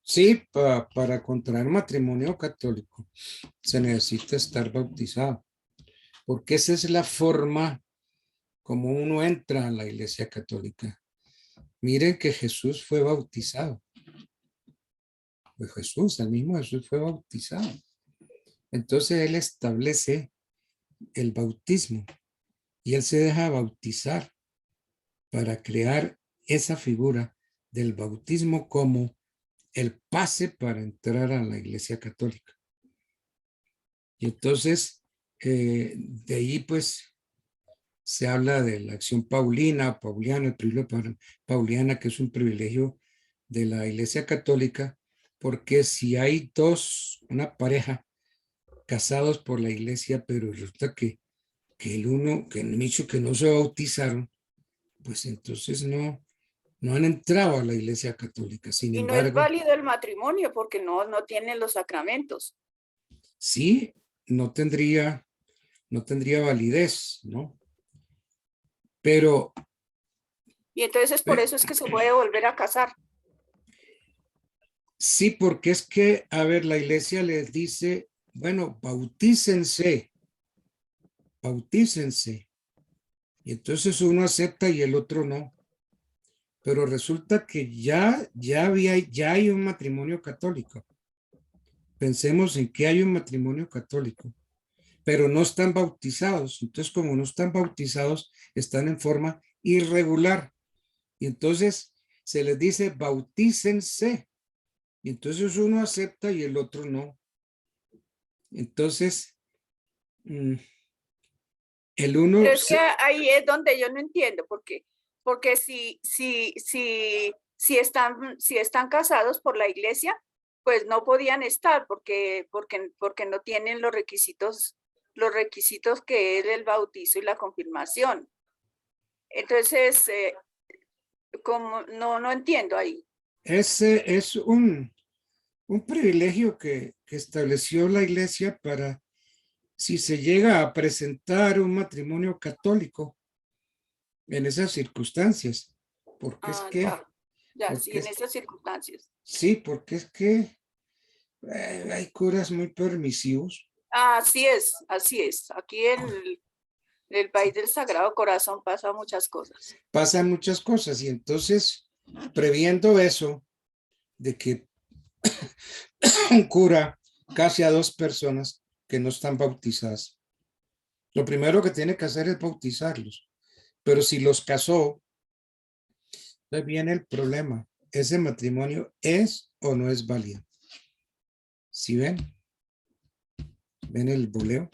Sí, para contraer matrimonio católico se necesita estar bautizado, porque esa es la forma como uno entra a la Iglesia Católica. Miren que Jesús fue bautizado. Pues Jesús, el mismo Jesús fue bautizado. Entonces él establece el bautismo y él se deja bautizar para crear esa figura del bautismo como el pase para entrar a la Iglesia Católica. Y entonces, de ahí pues se habla de la acción pauliana, el privilegio pauliana, que es un privilegio de la Iglesia Católica, porque si hay una pareja casados por la Iglesia, pero resulta que el dicho que no se bautizaron, pues entonces no han entrado a la Iglesia Católica. Sin y no es embargo, válido el matrimonio porque no tienen los sacramentos. sí, no tendría validez, ¿no? Pero Y entonces por eso es que se puede volver a casar. sí, porque es que, a ver, la Iglesia les dice, bueno, bautícense. Y entonces uno acepta y el otro no. Pero resulta que ya hay un matrimonio católico. Pensemos en que hay un matrimonio católico, pero no están bautizados. Entonces, como no están bautizados, están en forma irregular. Y entonces se les dice bautícense. Y entonces uno acepta y el otro no. Entonces, el uno... Pero es que ahí es donde yo no entiendo, porque si están casados por la iglesia, pues no podían estar porque no tienen los requisitos que es el bautizo y la confirmación. Entonces, como no entiendo ahí. Ese es un privilegio que estableció la iglesia para si se llega a presentar un matrimonio católico en esas circunstancias. Porque es que... sí, en esas circunstancias. Sí, porque es que hay curas muy permisivos. Así es. Aquí en el país del Sagrado Corazón pasan muchas cosas. Pasan muchas cosas y entonces, previendo eso, de que un cura casi a 2 personas que no están bautizadas, lo primero que tiene que hacer es bautizarlos. Pero si los casó, entonces viene el problema. ¿Ese matrimonio es o no es válido? ¿Sí ven? ¿Ven el boleo?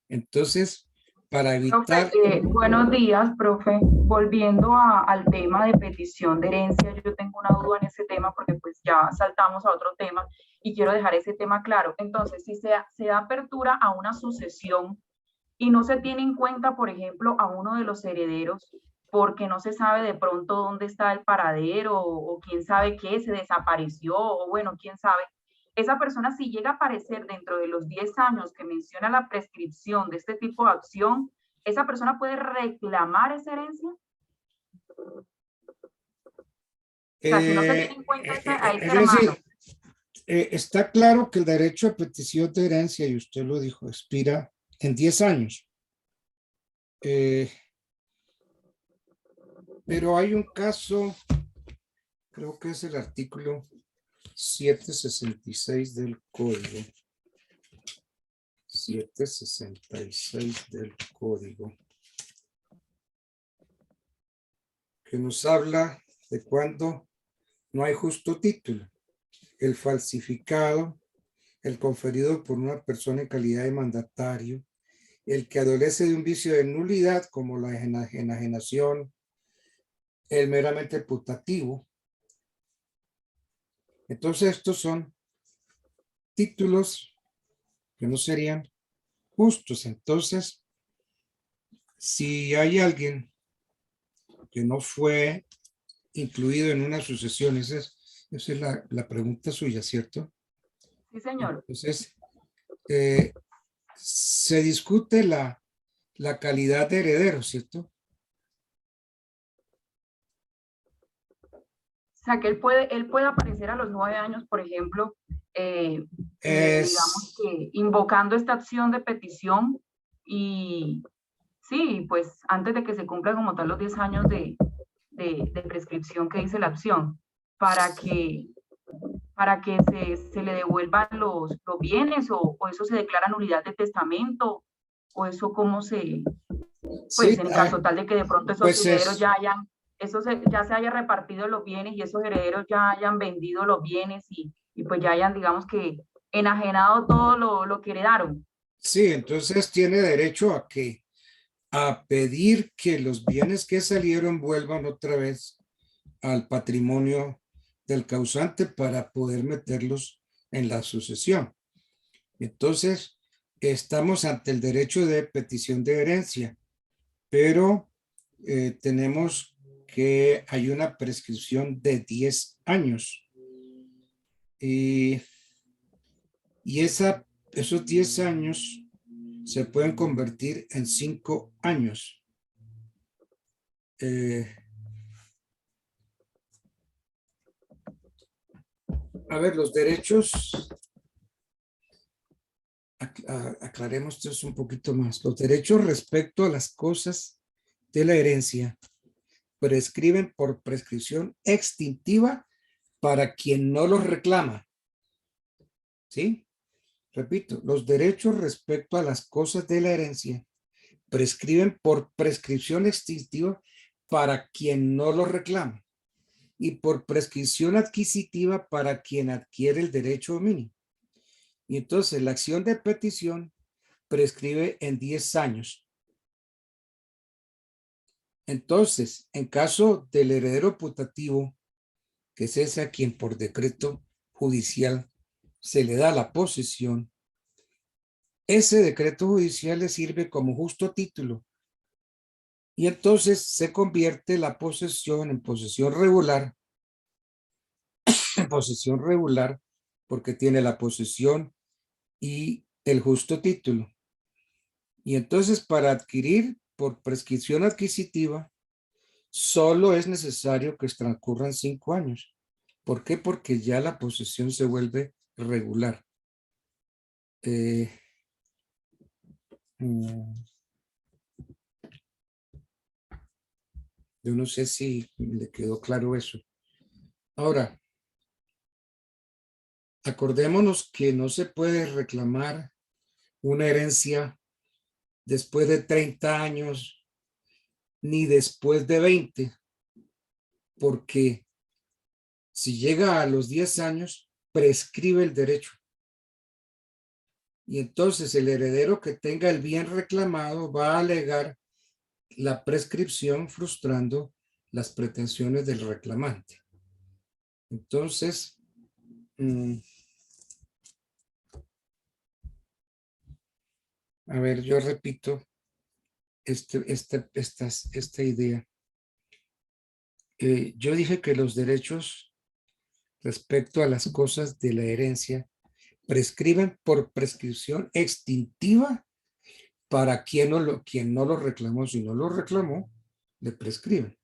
Entonces, para evitar... Profe, buenos días, profe. Volviendo al tema de petición de herencia, yo tengo una duda en ese tema porque pues ya saltamos a otro tema y quiero dejar ese tema claro. Entonces, si se da apertura a una sucesión y no se tiene en cuenta, por ejemplo, a uno de los herederos, porque no se sabe de pronto dónde está el paradero o quién sabe qué, se desapareció o bueno, quién sabe. Esa persona, si llega a aparecer dentro de los 10 años que menciona la prescripción de este tipo de acción, ¿esa persona puede reclamar esa herencia? O sea, si no se tiene en cuenta a ese hermano. Está claro que el derecho a petición de herencia, y usted lo dijo, expira en 10 años. Pero hay un caso, creo que es el artículo 766 del código. 766 del código. Que nos habla de cuando no hay justo título. El falsificado, el conferido por una persona en calidad de mandatario, el que adolece de un vicio de nulidad como la enajenación, el meramente putativo. Entonces estos son títulos que no serían justos. Entonces, si hay alguien que no fue incluido en una sucesión, esa es la pregunta suya, ¿cierto? Sí, señor. Entonces, se discute la calidad de heredero, ¿cierto? O sea, que él puede aparecer a los 9 años, por ejemplo, digamos que invocando esta acción de petición y sí, pues antes de que se cumplan como tal los 10 años de prescripción que dice la opción, para que se le devuelvan los bienes o eso se declara nulidad de testamento o eso cómo se, pues Sí, en caso tal de que de pronto esos pues herederos ya se haya repartido los bienes y esos herederos ya hayan vendido los bienes y pues ya hayan, digamos que, enajenado todo lo que heredaron. sí, entonces tiene derecho a pedir que los bienes que salieron vuelvan otra vez al patrimonio del causante para poder meterlos en la sucesión. Entonces, estamos ante el derecho de petición de herencia, pero tenemos que hay una prescripción de 10 años. Y esos 10 años se pueden convertir en 5 años. A ver, los derechos, aclaremos esto un poquito más. Los derechos respecto a las cosas de la herencia prescriben por prescripción extintiva para quien no los reclama. ¿Sí? Repito, los derechos respecto a las cosas de la herencia prescriben por prescripción extintiva para quien no los reclama y por prescripción adquisitiva para quien adquiere el derecho dominio. Y entonces la acción de petición prescribe en 10 años. Entonces, en caso del heredero putativo, que es ese a quien por decreto judicial se le da la posesión, ese decreto judicial le sirve como justo título. Y entonces se convierte la posesión en posesión regular, porque tiene la posesión y el justo título. Y entonces para adquirir por prescripción adquisitiva, solo es necesario que transcurran 5 años. ¿Por qué? Porque ya la posesión se vuelve regular. Yo no sé si le quedó claro eso. Ahora, acordémonos que no se puede reclamar una herencia después de 30 años ni después de 20, porque si llega a los 10 años, prescribe el derecho. Y entonces el heredero que tenga el bien reclamado va a alegar la prescripción frustrando las pretensiones del reclamante. Entonces, a ver, yo repito esta idea. Yo dije que los derechos respecto a las cosas de la herencia prescriben por prescripción extintiva para quien no lo reclamó. Si no lo reclamó, le prescriben.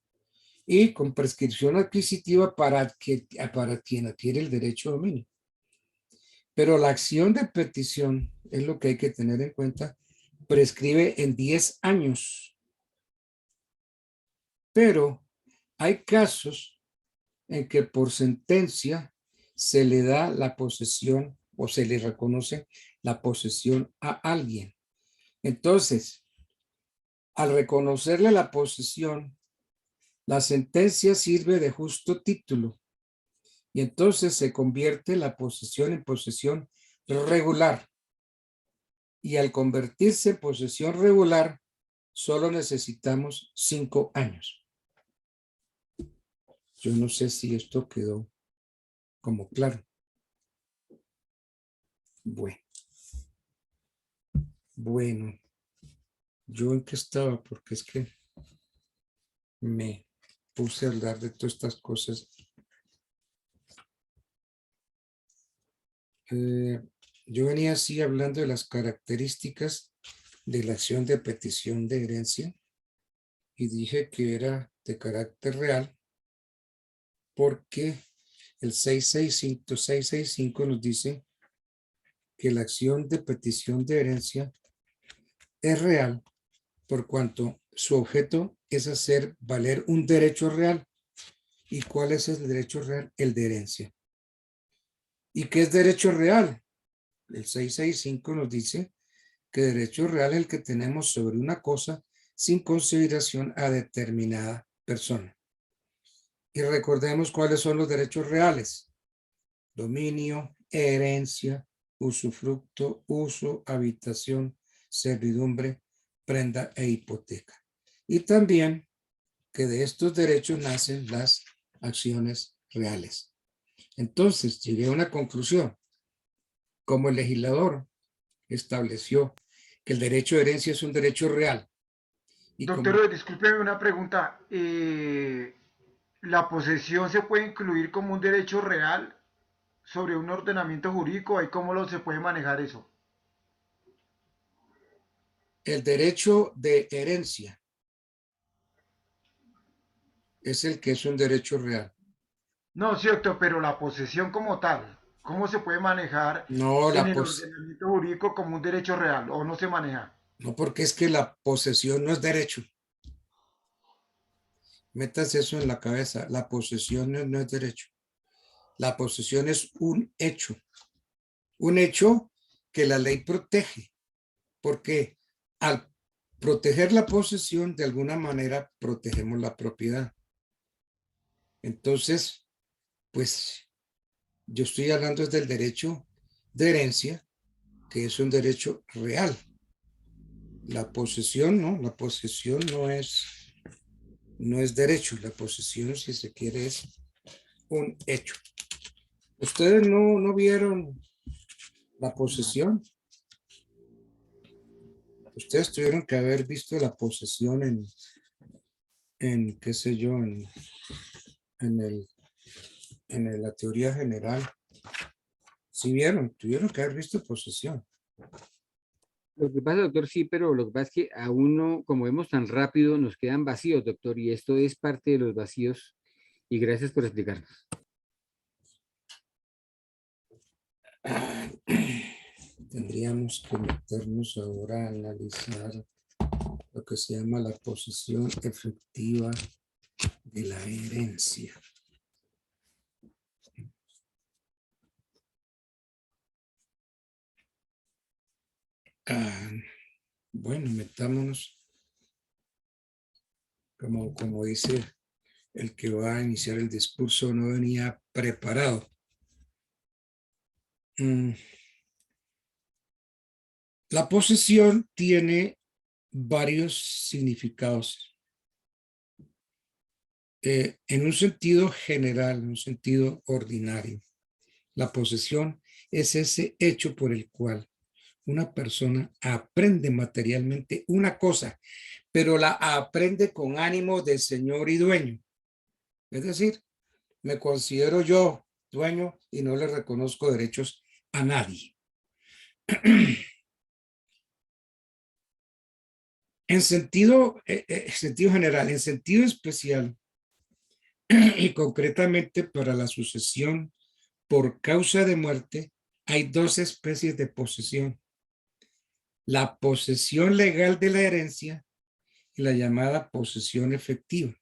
Y con prescripción adquisitiva para quien adquiere el derecho de dominio. Pero la acción de petición es lo que hay que tener en cuenta. Prescribe en 10 años. Pero hay casos en que por sentencia se le da la posesión o se le reconoce la posesión a alguien. Entonces, al reconocerle la posesión, la sentencia sirve de justo título y entonces se convierte la posesión en posesión regular. Y al convertirse en posesión regular, solo necesitamos 5 años. Yo no sé si esto quedó como claro. Bueno, ¿yo en qué estaba? Porque es que me puse a hablar de todas estas cosas. Yo venía así hablando de las características de la acción de petición de herencia y dije que era de carácter real porque el 665 nos dice que la acción de petición de herencia es real por cuanto su objeto es hacer valer un derecho real. ¿Y cuál es el derecho real? El de herencia. ¿Y qué es derecho real? El 665 nos dice que derecho real es el que tenemos sobre una cosa sin consideración a determinada persona. Y recordemos cuáles son los derechos reales: dominio, herencia, usufructo, uso, habitación, servidumbre, prenda e hipoteca. Y también que de estos derechos nacen las acciones reales. Entonces llegué a una conclusión. Como el legislador estableció que el derecho de herencia es un derecho real. Y Doctor, discúlpeme una pregunta. ¿La posesión se puede incluir como un derecho real sobre un ordenamiento jurídico? ¿Y cómo se puede manejar eso? el derecho de herencia es el que es un derecho real. No, cierto, pero la posesión como tal, ¿cómo se puede manejar No, en el ordenamiento jurídico como un derecho real o no se maneja? no, porque es que la posesión no es derecho. Métase eso en la cabeza. La posesión no es derecho. La posesión es un hecho. Un hecho que la ley protege. Porque al proteger la posesión, de alguna manera protegemos la propiedad. Entonces, pues yo estoy hablando del derecho de herencia, que es un derecho real. La posesión, no, la posesión no es derecho. La posesión, si se quiere, es un hecho. ¿Ustedes no vieron la posesión? Ustedes tuvieron que haber visto la posesión en qué sé yo, en la teoría general. Sí vieron, tuvieron que haber visto posesión. Lo que pasa, doctor, sí, pero lo que pasa es que a uno, como vemos tan rápido, nos quedan vacíos, doctor, y esto es parte de los vacíos. Y gracias por explicarnos. Tendríamos que meternos ahora a analizar lo que se llama la posesión efectiva de la herencia. Bueno, metámonos, como dice el que va a iniciar el discurso, no venía preparado. La posesión tiene varios significados. En un sentido general, en un sentido ordinario, la posesión es ese hecho por el cual una persona aprende materialmente una cosa, pero la aprende con ánimo de señor y dueño. Es decir, me considero yo dueño y no le reconozco derechos a nadie. En sentido general, en sentido especial y concretamente para la sucesión por causa de muerte, hay dos especies de posesión: la posesión legal de la herencia y la llamada posesión efectiva.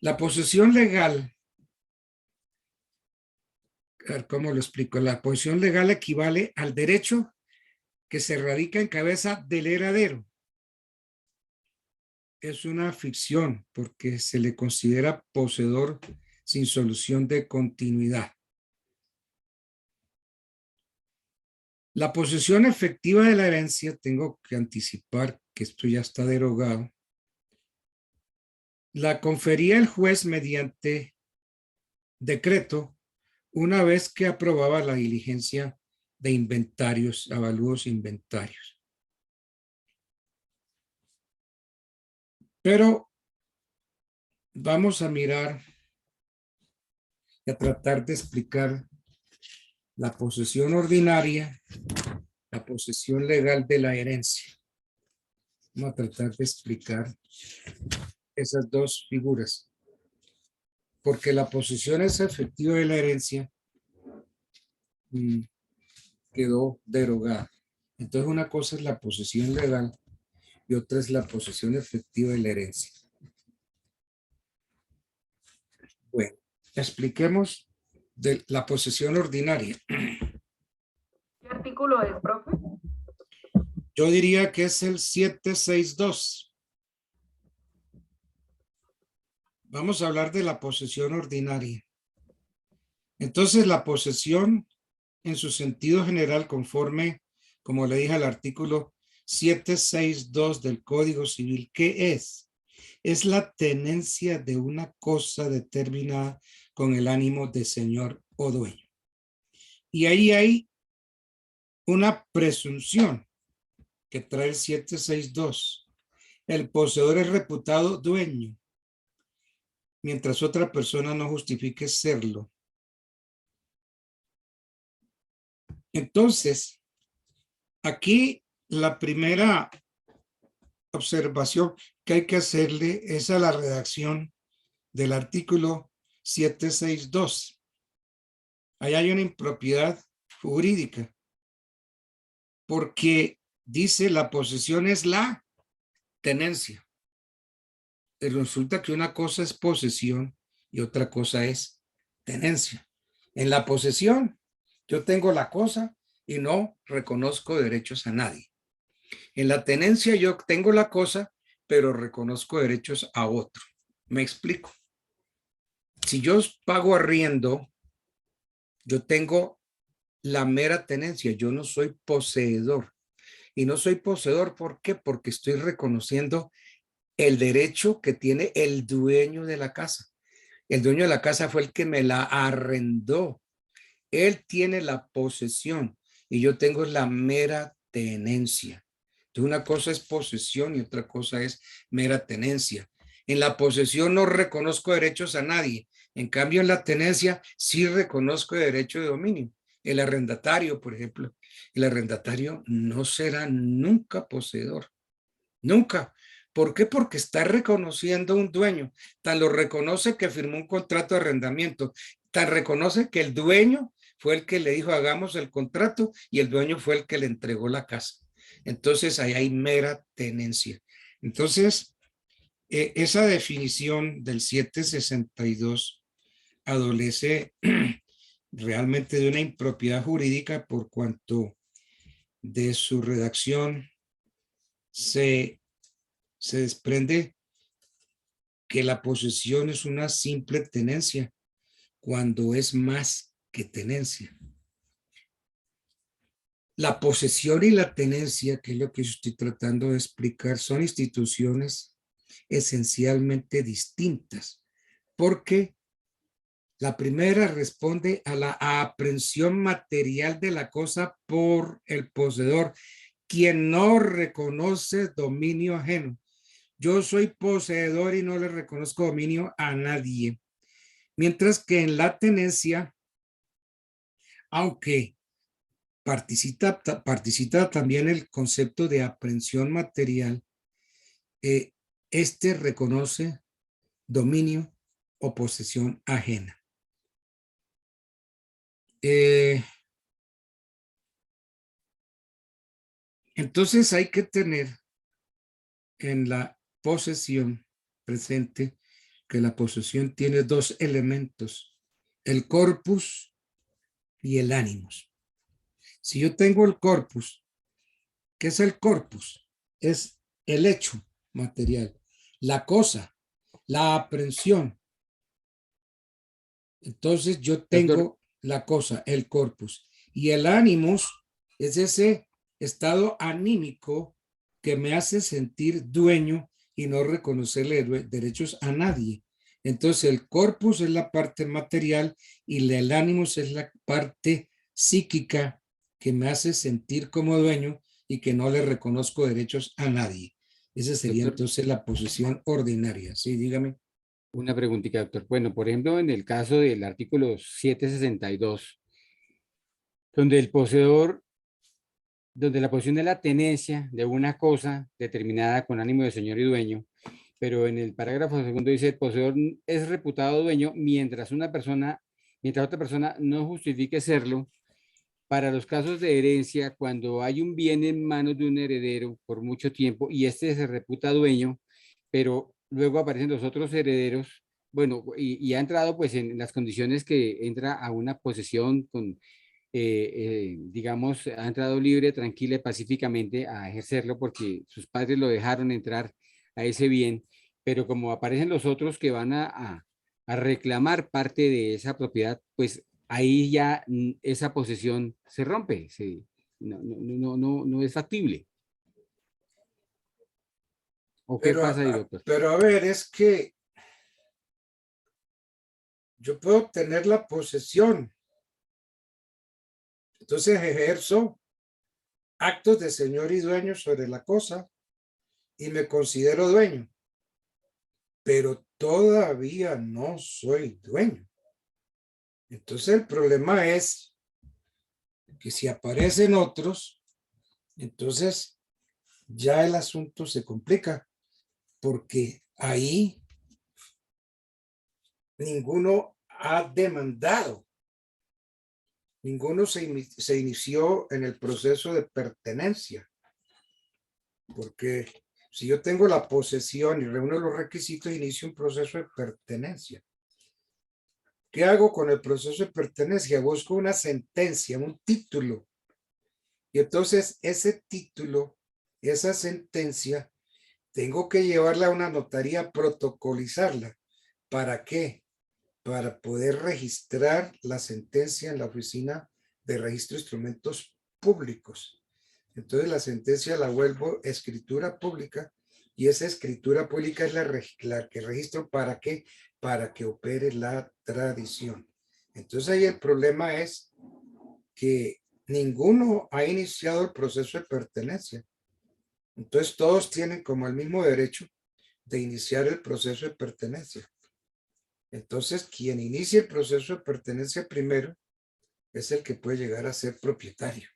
La posesión legal, ¿cómo lo explico? La posesión legal equivale al derecho que se radica en cabeza del heredero. Es una ficción porque se le considera poseedor sin solución de continuidad. La posesión efectiva de la herencia, tengo que anticipar que esto ya está derogado, la confería el juez mediante decreto una vez que aprobaba la diligencia de inventarios, avalúos inventarios. Pero vamos a mirar y a tratar de explicar la posesión ordinaria, la posesión legal de la herencia. Vamos a tratar de explicar esas dos figuras. Porque la posesión es efectiva de la herencia quedó derogada. Entonces una cosa es la posesión legal y otra es la posesión efectiva de la herencia. Bueno, expliquemos de la posesión ordinaria. ¿Qué artículo es, profe? Yo diría que es el 762. Vamos a hablar de la posesión ordinaria. Entonces, la posesión en su sentido general, conforme, como le dije al artículo 762 del Código Civil, ¿qué es? Es la tenencia de una cosa determinada con el ánimo de señor o dueño. Y ahí hay una presunción que trae el 762. El poseedor es reputado dueño, mientras otra persona no justifique serlo. Entonces, aquí la primera observación que hay que hacerle es a la redacción del artículo 762. Ahí hay una impropiedad jurídica, porque dice la posesión es la tenencia. Y resulta que una cosa es posesión y otra cosa es tenencia. En la posesión, yo tengo la cosa y no reconozco derechos a nadie. En la tenencia, yo tengo la cosa, pero reconozco derechos a otro. Me explico. Si yo pago arriendo, yo tengo la mera tenencia, yo no soy poseedor. Y no soy poseedor, ¿por qué? Porque estoy reconociendo el derecho que tiene el dueño de la casa. El dueño de la casa fue el que me la arrendó. Él tiene la posesión y yo tengo la mera tenencia. Entonces, una cosa es posesión y otra cosa es mera tenencia. En la posesión no reconozco derechos a nadie. En cambio, en la tenencia sí reconozco derecho de dominio. El arrendatario, por ejemplo, el arrendatario no será nunca poseedor. Nunca. ¿Por qué? Porque está reconociendo un dueño. Tan lo reconoce que firmó un contrato de arrendamiento. Tan reconoce que el dueño fue el que le dijo hagamos el contrato y el dueño fue el que le entregó la casa. Entonces ahí hay mera tenencia. Entonces, esa definición del 762 adolece realmente de una impropiedad jurídica por cuanto de su redacción se desprende que la posesión es una simple tenencia cuando es más que tenencia. La posesión y la tenencia, que es lo que yo estoy tratando de explicar, son instituciones esencialmente distintas, porque la primera responde a la aprehensión material de la cosa por el poseedor, quien no reconoce dominio ajeno. Yo soy poseedor y no le reconozco dominio a nadie. Mientras que en la tenencia, aunque participa también el concepto de aprehensión material, este reconoce dominio o posesión ajena. Entonces hay que tener en la posesión presente que la posesión tiene dos elementos, el corpus y el ánimos. Si yo tengo el corpus, ¿qué es el corpus? Es el hecho material, la cosa, la aprehensión. Entonces yo tengo la cosa, el corpus, y el ánimos es ese estado anímico que me hace sentir dueño y no reconocerle derechos a nadie. Entonces el corpus es la parte material y el ánimos es la parte psíquica que me hace sentir como dueño y que no le reconozco derechos a nadie. Esa sería entonces la posesión ordinaria. Sí, dígame. Una preguntita, doctor. Bueno, por ejemplo, en el caso del artículo 762, donde el poseedor, donde la posesión es la tenencia de una cosa determinada con ánimo de señor y dueño, pero en el parágrafo segundo dice, el poseedor es reputado dueño mientras otra persona no justifique serlo. Para los casos de herencia, cuando hay un bien en manos de un heredero por mucho tiempo y este se reputa dueño, pero luego aparecen los otros herederos, bueno, y ha entrado pues en las condiciones que entra a una posesión con, digamos, ha entrado libre, tranquila y pacíficamente a ejercerlo porque sus padres lo dejaron entrar a ese bien, pero como aparecen los otros que van a reclamar parte de esa propiedad, pues ahí ya esa posesión se rompe, no es factible. ¿O qué pasa ahí, doctor? Pero a ver, es que yo puedo tener la posesión. Entonces ejerzo actos de señor y dueño sobre la cosa y me considero dueño. Pero todavía no soy dueño. Entonces el problema es que si aparecen otros, entonces ya el asunto se complica, porque ahí ninguno ha demandado, ninguno se inició en el proceso de pertenencia, porque si yo tengo la posesión y reúno los requisitos, inicio un proceso de pertenencia. ¿Qué hago con el proceso de pertenencia? Busco una sentencia, un título. Y entonces ese título, esa sentencia, tengo que llevarla a una notaría, protocolizarla. ¿Para qué? Para poder registrar la sentencia en la oficina de registro de instrumentos públicos. Entonces la sentencia la vuelvo escritura pública y esa escritura pública es la que registro. ¿Para qué? Para que opere la tradición. Entonces ahí el problema es que ninguno ha iniciado el proceso de pertenencia. Entonces todos tienen como el mismo derecho de iniciar el proceso de pertenencia. Entonces quien inicia el proceso de pertenencia primero es el que puede llegar a ser propietario.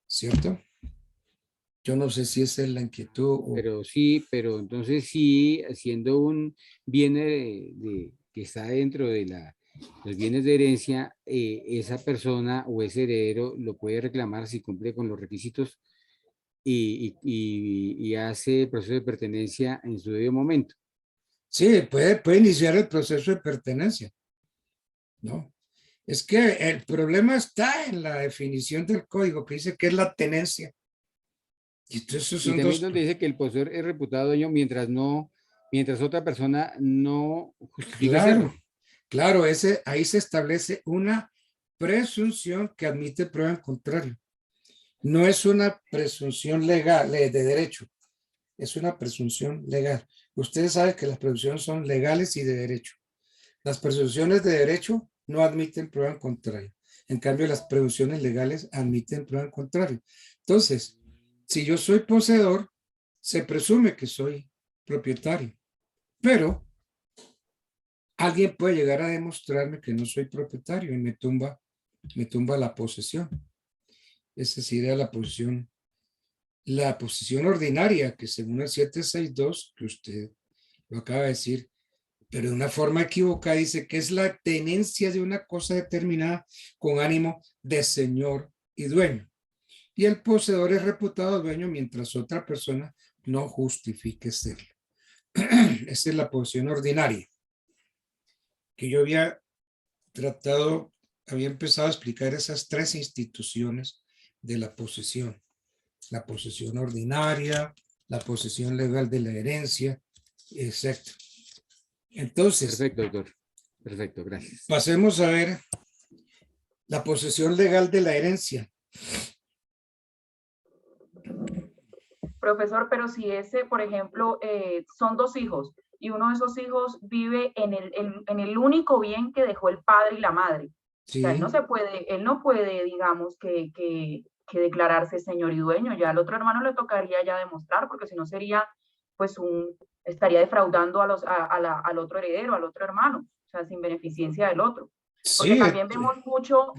¿Cierto? Yo no sé si esa es la inquietud. Pero sí, pero entonces sí, siendo un bien que está dentro de los bienes de herencia, esa persona o ese heredero lo puede reclamar si cumple con los requisitos y hace el proceso de pertenencia en su debido momento. Sí, puede iniciar el proceso de pertenencia. ¿No? Es que el problema está en la definición del código que dice que es la tenencia. Y entonces son también donde dice que el poseedor es reputado dueño mientras otra persona no justifica hacerlo. Claro, ahí se establece una presunción que admite prueba en contrario. No es una presunción legal de derecho, es una presunción legal. Ustedes saben que las presunciones son legales y de derecho. Las presunciones de derecho no admiten prueba en contrario. En cambio, las presunciones legales admiten prueba en contrario. Entonces, si yo soy poseedor, se presume que soy propietario, pero alguien puede llegar a demostrarme que no soy propietario y me tumba la posesión. Esa sería la posesión ordinaria, que según el 762, que usted lo acaba de decir, pero de una forma equivocada dice que es la tenencia de una cosa determinada con ánimo de señor y dueño. Y el poseedor es reputado dueño mientras otra persona no justifique serlo. Esa es la posesión ordinaria. Que yo había empezado a explicar esas tres instituciones de la posesión. La posesión ordinaria, la posesión legal de la herencia, exacto. Entonces. Perfecto, doctor. Perfecto, gracias. Pasemos a ver la posesión legal de la herencia. Profesor, pero si ese, por ejemplo, son dos hijos y uno de esos hijos vive en el único bien que dejó el padre y la madre. Sí. O sea, él no puede, digamos, que declararse señor y dueño. Ya al otro hermano le tocaría ya demostrar, porque si no sería, pues, estaría defraudando al otro heredero, al otro hermano, o sea, sin beneficencia del otro. Porque Sí, también vemos mucho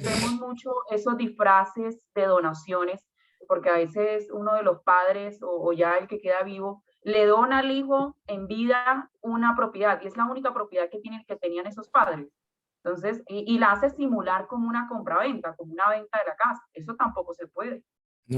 esos disfraces de donaciones, porque a veces uno de los padres o ya el que queda vivo le dona al hijo en vida una propiedad y es la única propiedad que tenían esos padres. Entonces, y la hace simular como una compraventa, como una venta de la casa. Eso tampoco se puede,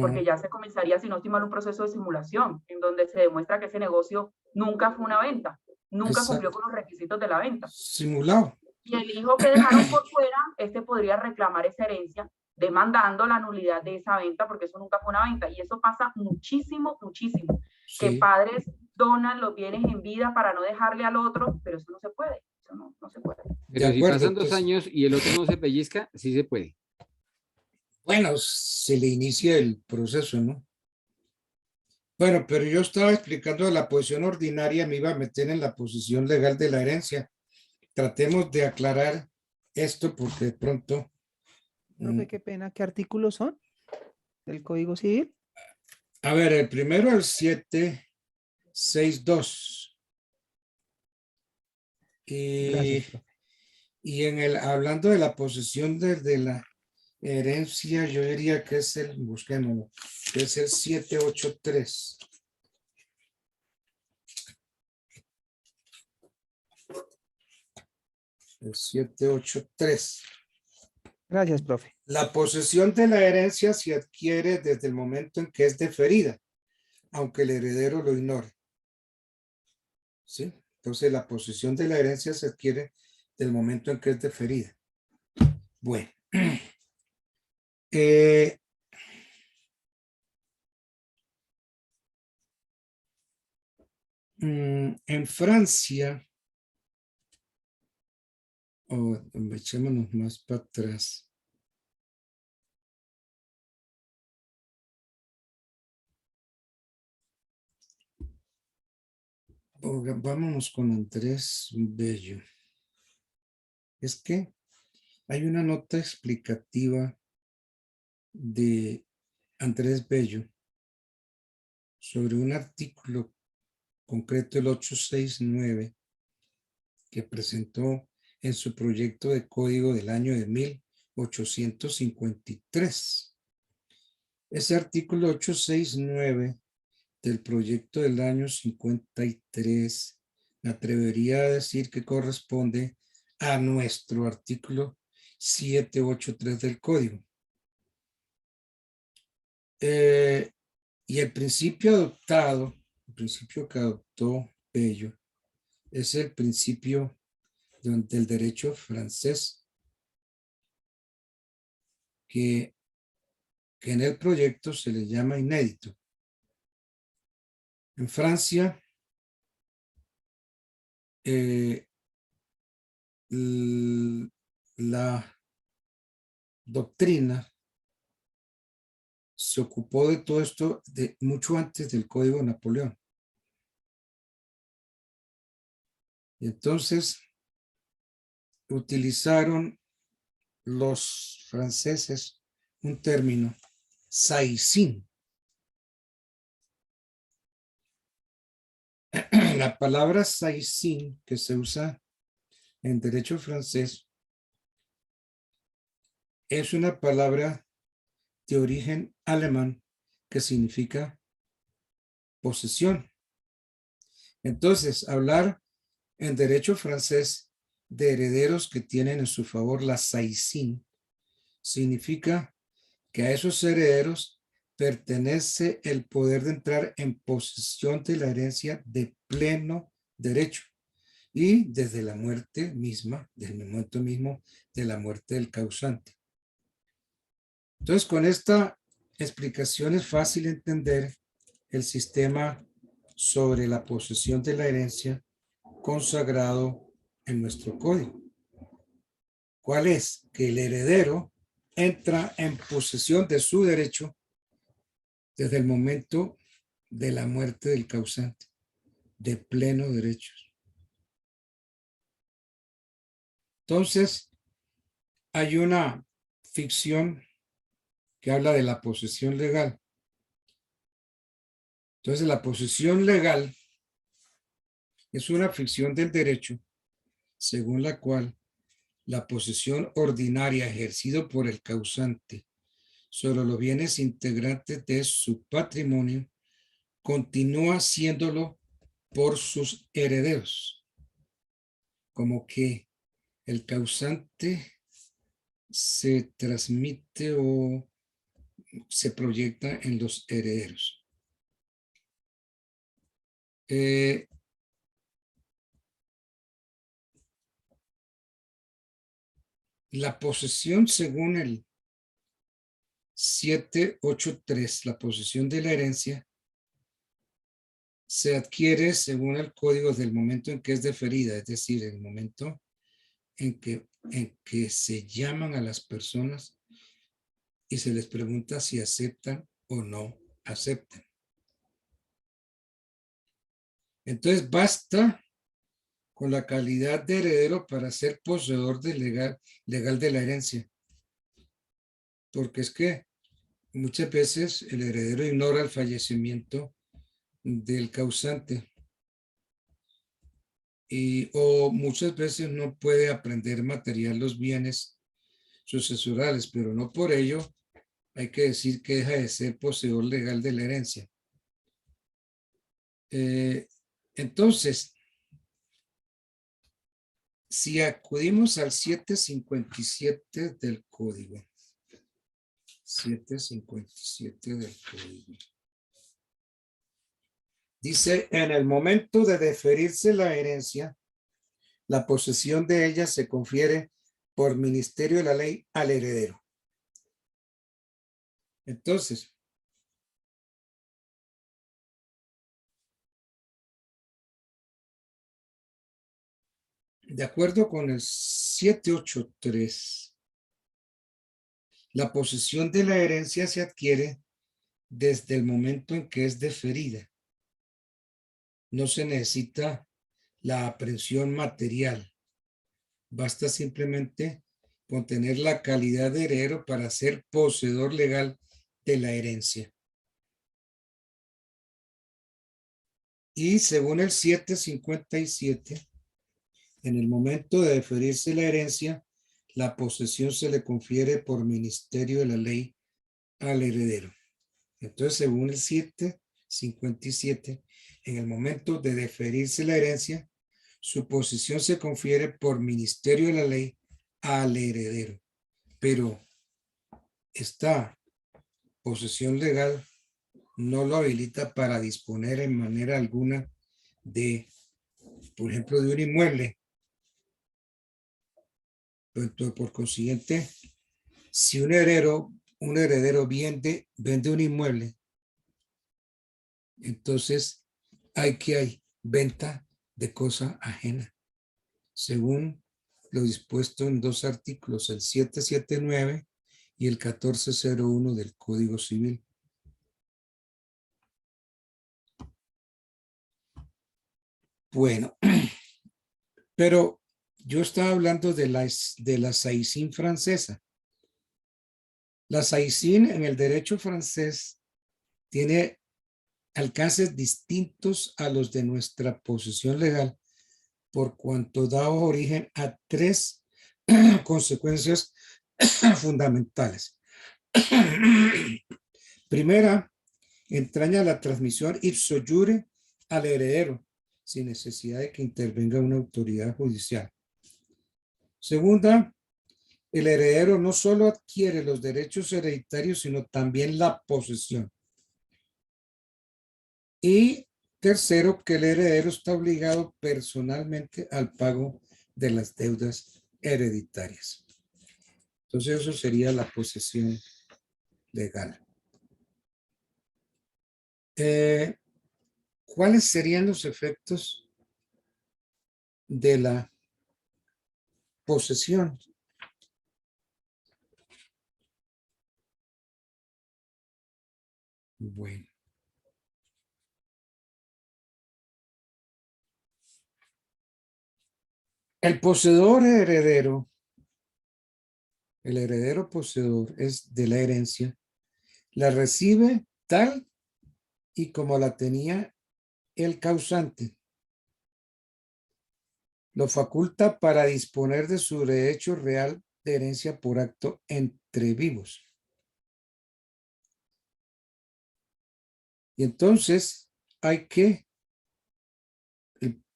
porque no, ya se comenzaría, si no estoy mal, un proceso de simulación, en donde se demuestra que ese negocio nunca fue una venta, nunca cumplió exacto. con los requisitos de la venta. Simulado. Y el hijo que dejaron por fuera, este podría reclamar esa herencia demandando la nulidad de esa venta, porque eso nunca fue una venta. Y eso pasa muchísimo, muchísimo. Que Sí. padres donan los bienes en vida para no dejarle al otro, pero eso no se puede. Eso no se puede. Pero De si acuerdo, pasan 2 pues, años y el otro no se pellizca, sí se puede. bueno, se le inicia el proceso, ¿no? Bueno, pero yo estaba explicando de la posición ordinaria, me iba a meter en la posición legal de la herencia. Tratemos de aclarar esto porque de pronto... Profe, qué pena. ¿Qué artículos son del Código Civil? A ver, el primero, el 762. Gracias, profe. Y hablando de la posesión de la herencia, yo diría que es busquémoslo, que es el 783. El 783. Gracias, profe. La posesión de la herencia se adquiere desde el momento en que es deferida, aunque el heredero lo ignore. ¿Sí? Entonces la posesión de la herencia se adquiere del momento en que es deferida. Bueno. En Francia, echémonos más para atrás. Vámonos con Andrés Bello. Es que hay una nota explicativa de Andrés Bello sobre un artículo concreto, el 869, que presentó en su proyecto de código del año de 1853. Ese artículo 869 del proyecto del año 53, me atrevería a decir que corresponde a nuestro artículo 783 del código. Y el principio adoptado, el principio que adoptó Bello, es el principio del derecho francés, que en el proyecto se le llama inédito. En Francia, la doctrina se ocupó de todo esto mucho antes del Código de Napoleón. Y entonces utilizaron los franceses un término, saisine. La palabra saisine que se usa en derecho francés es una palabra de origen alemán que significa posesión. Entonces, hablar en derecho francés de herederos que tienen en su favor la saisine significa que a esos herederos pertenece el poder de entrar en posesión de la herencia de pleno derecho y desde la muerte misma, desde el momento mismo de la muerte del causante. Entonces, con esta explicación es fácil entender el sistema sobre la posesión de la herencia consagrado en nuestro código. ¿Cuál es? Que el heredero entra en posesión de su derecho desde el momento de la muerte del causante, de pleno derecho. Entonces, hay una ficción que habla de la posesión legal. Entonces, la posesión legal es una ficción del derecho según la cual la posesión ordinaria ejercida por el causante sobre los bienes integrantes de su patrimonio, continúa siéndolo por sus herederos. Como que el causante se transmite o se proyecta en los herederos. La posesión según el 783, la posesión de la herencia, se adquiere según el código del momento en que es deferida, es decir, el momento en que se llaman a las personas y se les pregunta si aceptan o no aceptan. Entonces basta con la calidad de heredero para ser poseedor legal de la herencia. Porque es que muchas veces el heredero ignora el fallecimiento del causante o muchas veces no puede aprender material los bienes sucesorales, pero no por ello hay que decir que deja de ser poseedor legal de la herencia. Entonces, si acudimos al 757 del código, 757 del código, dice, en el momento de deferirse la herencia, la posesión de ella se confiere por ministerio de la ley al heredero. Entonces, de acuerdo con el 783, la posesión de la herencia se adquiere desde el momento en que es deferida. No se necesita la aprehensión material. Basta simplemente con tener la calidad de heredero para ser poseedor legal de la herencia. Y según el 757, en el momento de deferirse la herencia, la posesión se le confiere por ministerio de la ley al heredero. Entonces, según el 757, en el momento de deferirse la herencia, su posesión se confiere por ministerio de la ley al heredero. Pero esta posesión legal no lo habilita para disponer en manera alguna de, por ejemplo, de un inmueble. Entonces, por consiguiente, si un heredero vende un inmueble, entonces hay venta de cosa ajena, según lo dispuesto en dos artículos, el 779 y el 1401 del Código Civil. Bueno, pero yo estaba hablando de la saisine francesa. La saisine en el derecho francés tiene alcances distintos a los de nuestra posesión legal, por cuanto da origen a tres consecuencias fundamentales. Primera, entraña la transmisión ipso iure al heredero, sin necesidad de que intervenga una autoridad judicial. Segunda, el heredero no solo adquiere los derechos hereditarios, sino también la posesión. Y tercero, que el heredero está obligado personalmente al pago de las deudas hereditarias. Entonces, eso sería la posesión legal. ¿Cuáles serían los efectos de la posesión? Bueno. El poseedor heredero, el heredero poseedor es de la herencia, la recibe tal y como la tenía el causante. lo faculta para disponer de su derecho real de herencia por acto entre vivos. Y entonces hay que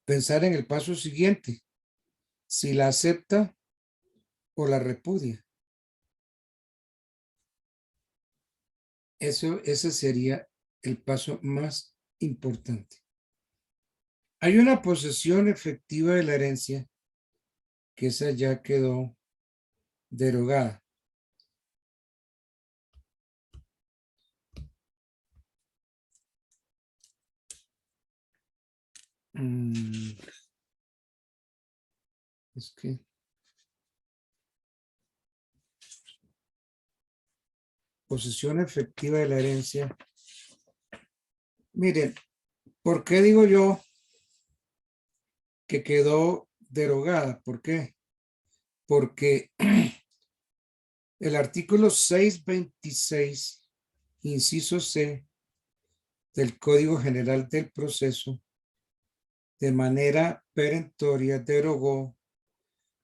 pensar en el paso siguiente, si la acepta o la repudia. Ese sería el paso más importante. Hay una posesión efectiva de la herencia que esa ya quedó derogada. Es que posesión efectiva de la herencia. Miren, ¿por qué digo yo que quedó derogada? ¿Por qué? Porque el artículo 626, inciso C, del Código General del Proceso, de manera perentoria derogó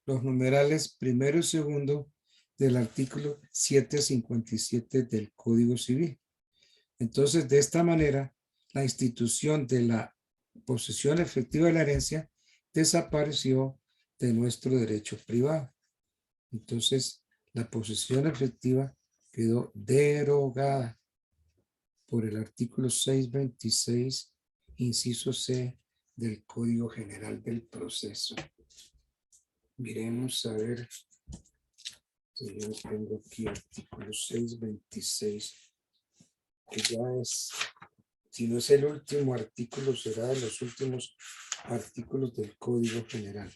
los numerales primero y segundo del artículo 757 del Código Civil. Entonces, de esta manera, la institución de la posesión efectiva de la herencia desapareció de nuestro derecho privado. Entonces, la posesión efectiva quedó derogada por el artículo 626, inciso C del Código General del Proceso. Miremos a ver si yo tengo aquí artículo 626, que ya es, si no es el último artículo, será de los últimos artículos del Código General.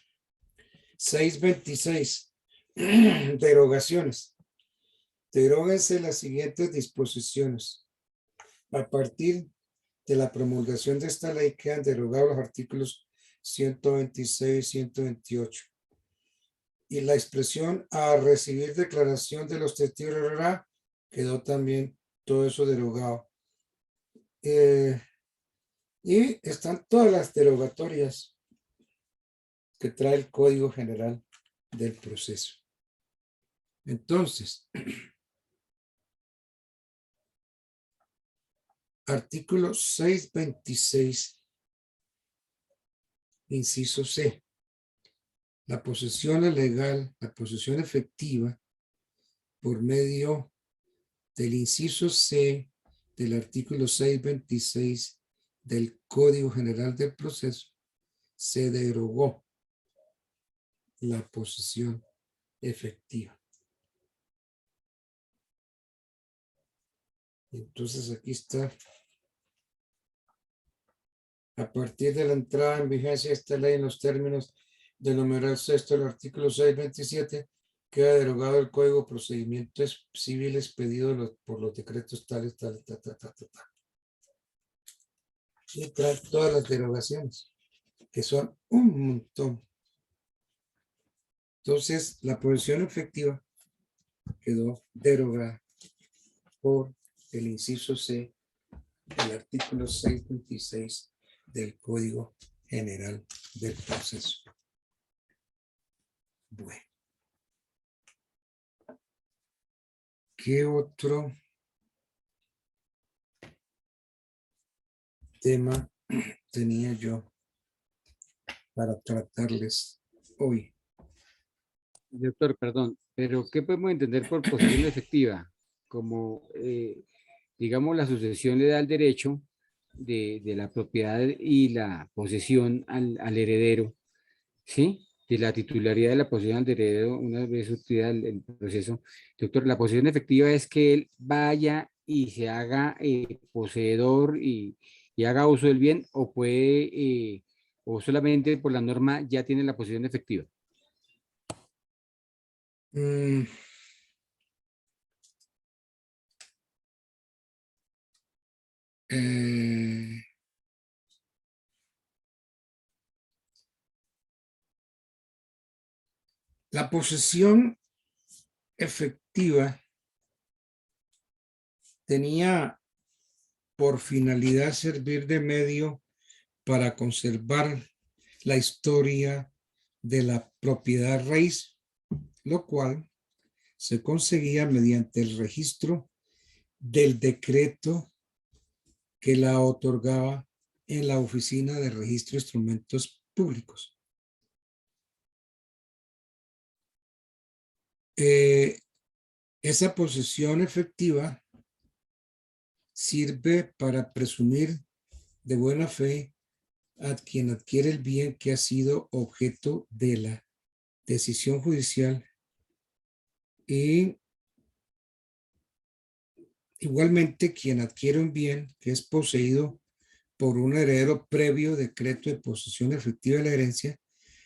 626, derogaciones. Deróguense las siguientes disposiciones. A partir de la promulgación de esta ley quedan derogados los artículos 126 y 128. Y la expresión a recibir declaración de los testigos quedó también todo eso derogado. Y están todas las derogatorias que trae el Código General del Proceso. Entonces, artículo 626, inciso C. La posesión legal, la posesión efectiva, por medio del inciso C del artículo 626 del Código General del Proceso, se derogó la posesión efectiva. Entonces aquí está. A partir de la entrada en vigencia de esta ley en los términos del numeral sexto del artículo 627, queda derogado el Código de Procedimientos Civiles pedido por los decretos tales. Y trae todas las derogaciones, que son un montón. Entonces, la posesión efectiva quedó derogada por el inciso C del artículo 626 del Código General del Proceso. Bueno. ¿Qué otro tema tenía yo para tratarles hoy? Doctor, perdón, pero ¿qué podemos entender por posesión efectiva? Como, digamos, la sucesión le da el derecho de la propiedad y la posesión al heredero, ¿sí? De la titularidad de la posesión al heredero, una vez surtida el proceso. Doctor, la posesión efectiva es que él vaya y se haga poseedor y haga uso del bien, o puede, o solamente por la norma ya tiene la posesión efectiva. La posesión efectiva tenía por finalidad servir de medio para conservar la historia de la propiedad raíz, lo cual se conseguía mediante el registro del decreto que la otorgaba en la Oficina de Registro de Instrumentos Públicos. Esa posesión efectiva sirve para presumir de buena fe a quien adquiere el bien que ha sido objeto de la decisión judicial, y igualmente quien adquiere un bien que es poseído por un heredero previo decreto de posesión efectiva de la herencia,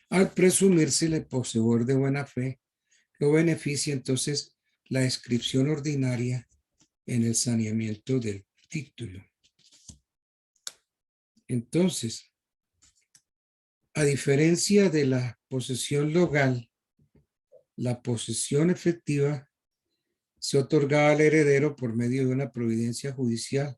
al presumírsele poseedor de buena fe, lo beneficia entonces la inscripción ordinaria en el saneamiento del título. Entonces, a diferencia de la posesión legal, la posesión efectiva se otorgaba al heredero por medio de una providencia judicial.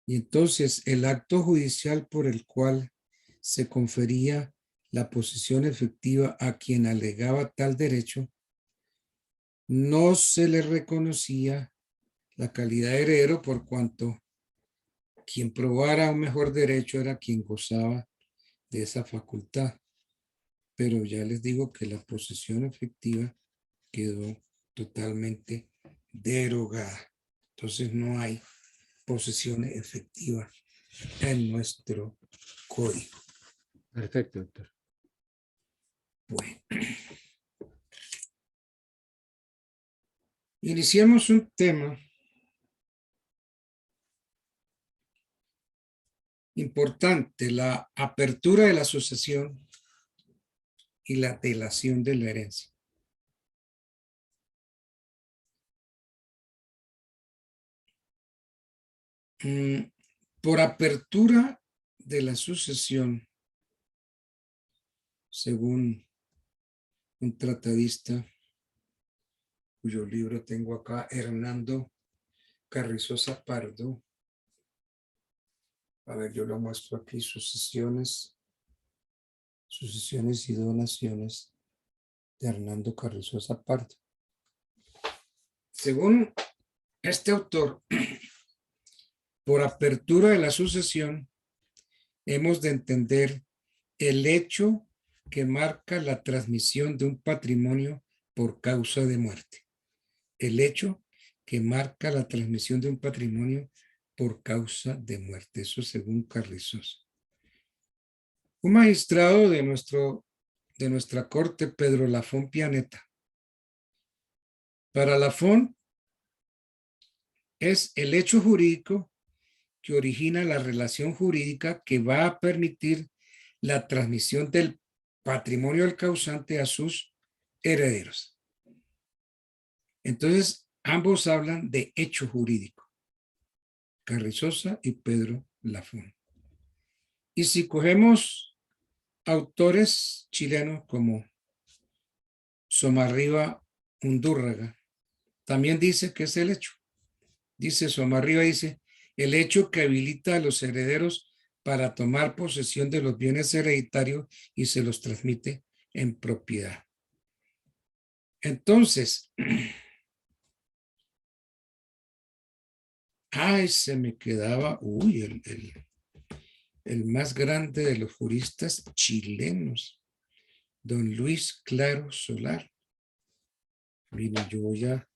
Y entonces el acto judicial por el cual se confería la posesión efectiva a quien alegaba tal derecho, no se le reconocía la calidad de heredero, por cuanto quien probara un mejor derecho era quien gozaba de esa facultad. Pero ya les digo que la posesión efectiva quedó totalmente derogada. Entonces no hay posesión efectiva en nuestro código. Perfecto, doctor. Bueno. Iniciemos un tema importante: la apertura de la sucesión y la delación de la herencia. Por apertura de la sucesión, según un tratadista cuyo libro tengo acá, Hernando Carrizosa Pardo. A ver, yo lo muestro aquí: sucesiones y donaciones de Hernando Carrizosa Pardo. Según este autor, por apertura de la sucesión, hemos de entender el hecho que marca la transmisión de un patrimonio por causa de muerte. El hecho que marca la transmisión de un patrimonio por causa de muerte. Eso según Carrizosa. Un magistrado de nuestra corte, Pedro Lafón Pianeta. Para Lafón es el hecho jurídico que origina la relación jurídica que va a permitir la transmisión del patrimonio del causante a sus herederos. Entonces, ambos hablan de hecho jurídico, Carrizosa y Pedro Lafón. Y si cogemos autores chilenos como Somarriba Undurraga, también dice que es el hecho. Dice Somarriba, dice, el hecho que habilita a los herederos para tomar posesión de los bienes hereditarios y se los transmite en propiedad. Entonces, se me quedaba, el más grande de los juristas chilenos, don Luis Claro Solar. Miren, yo voy a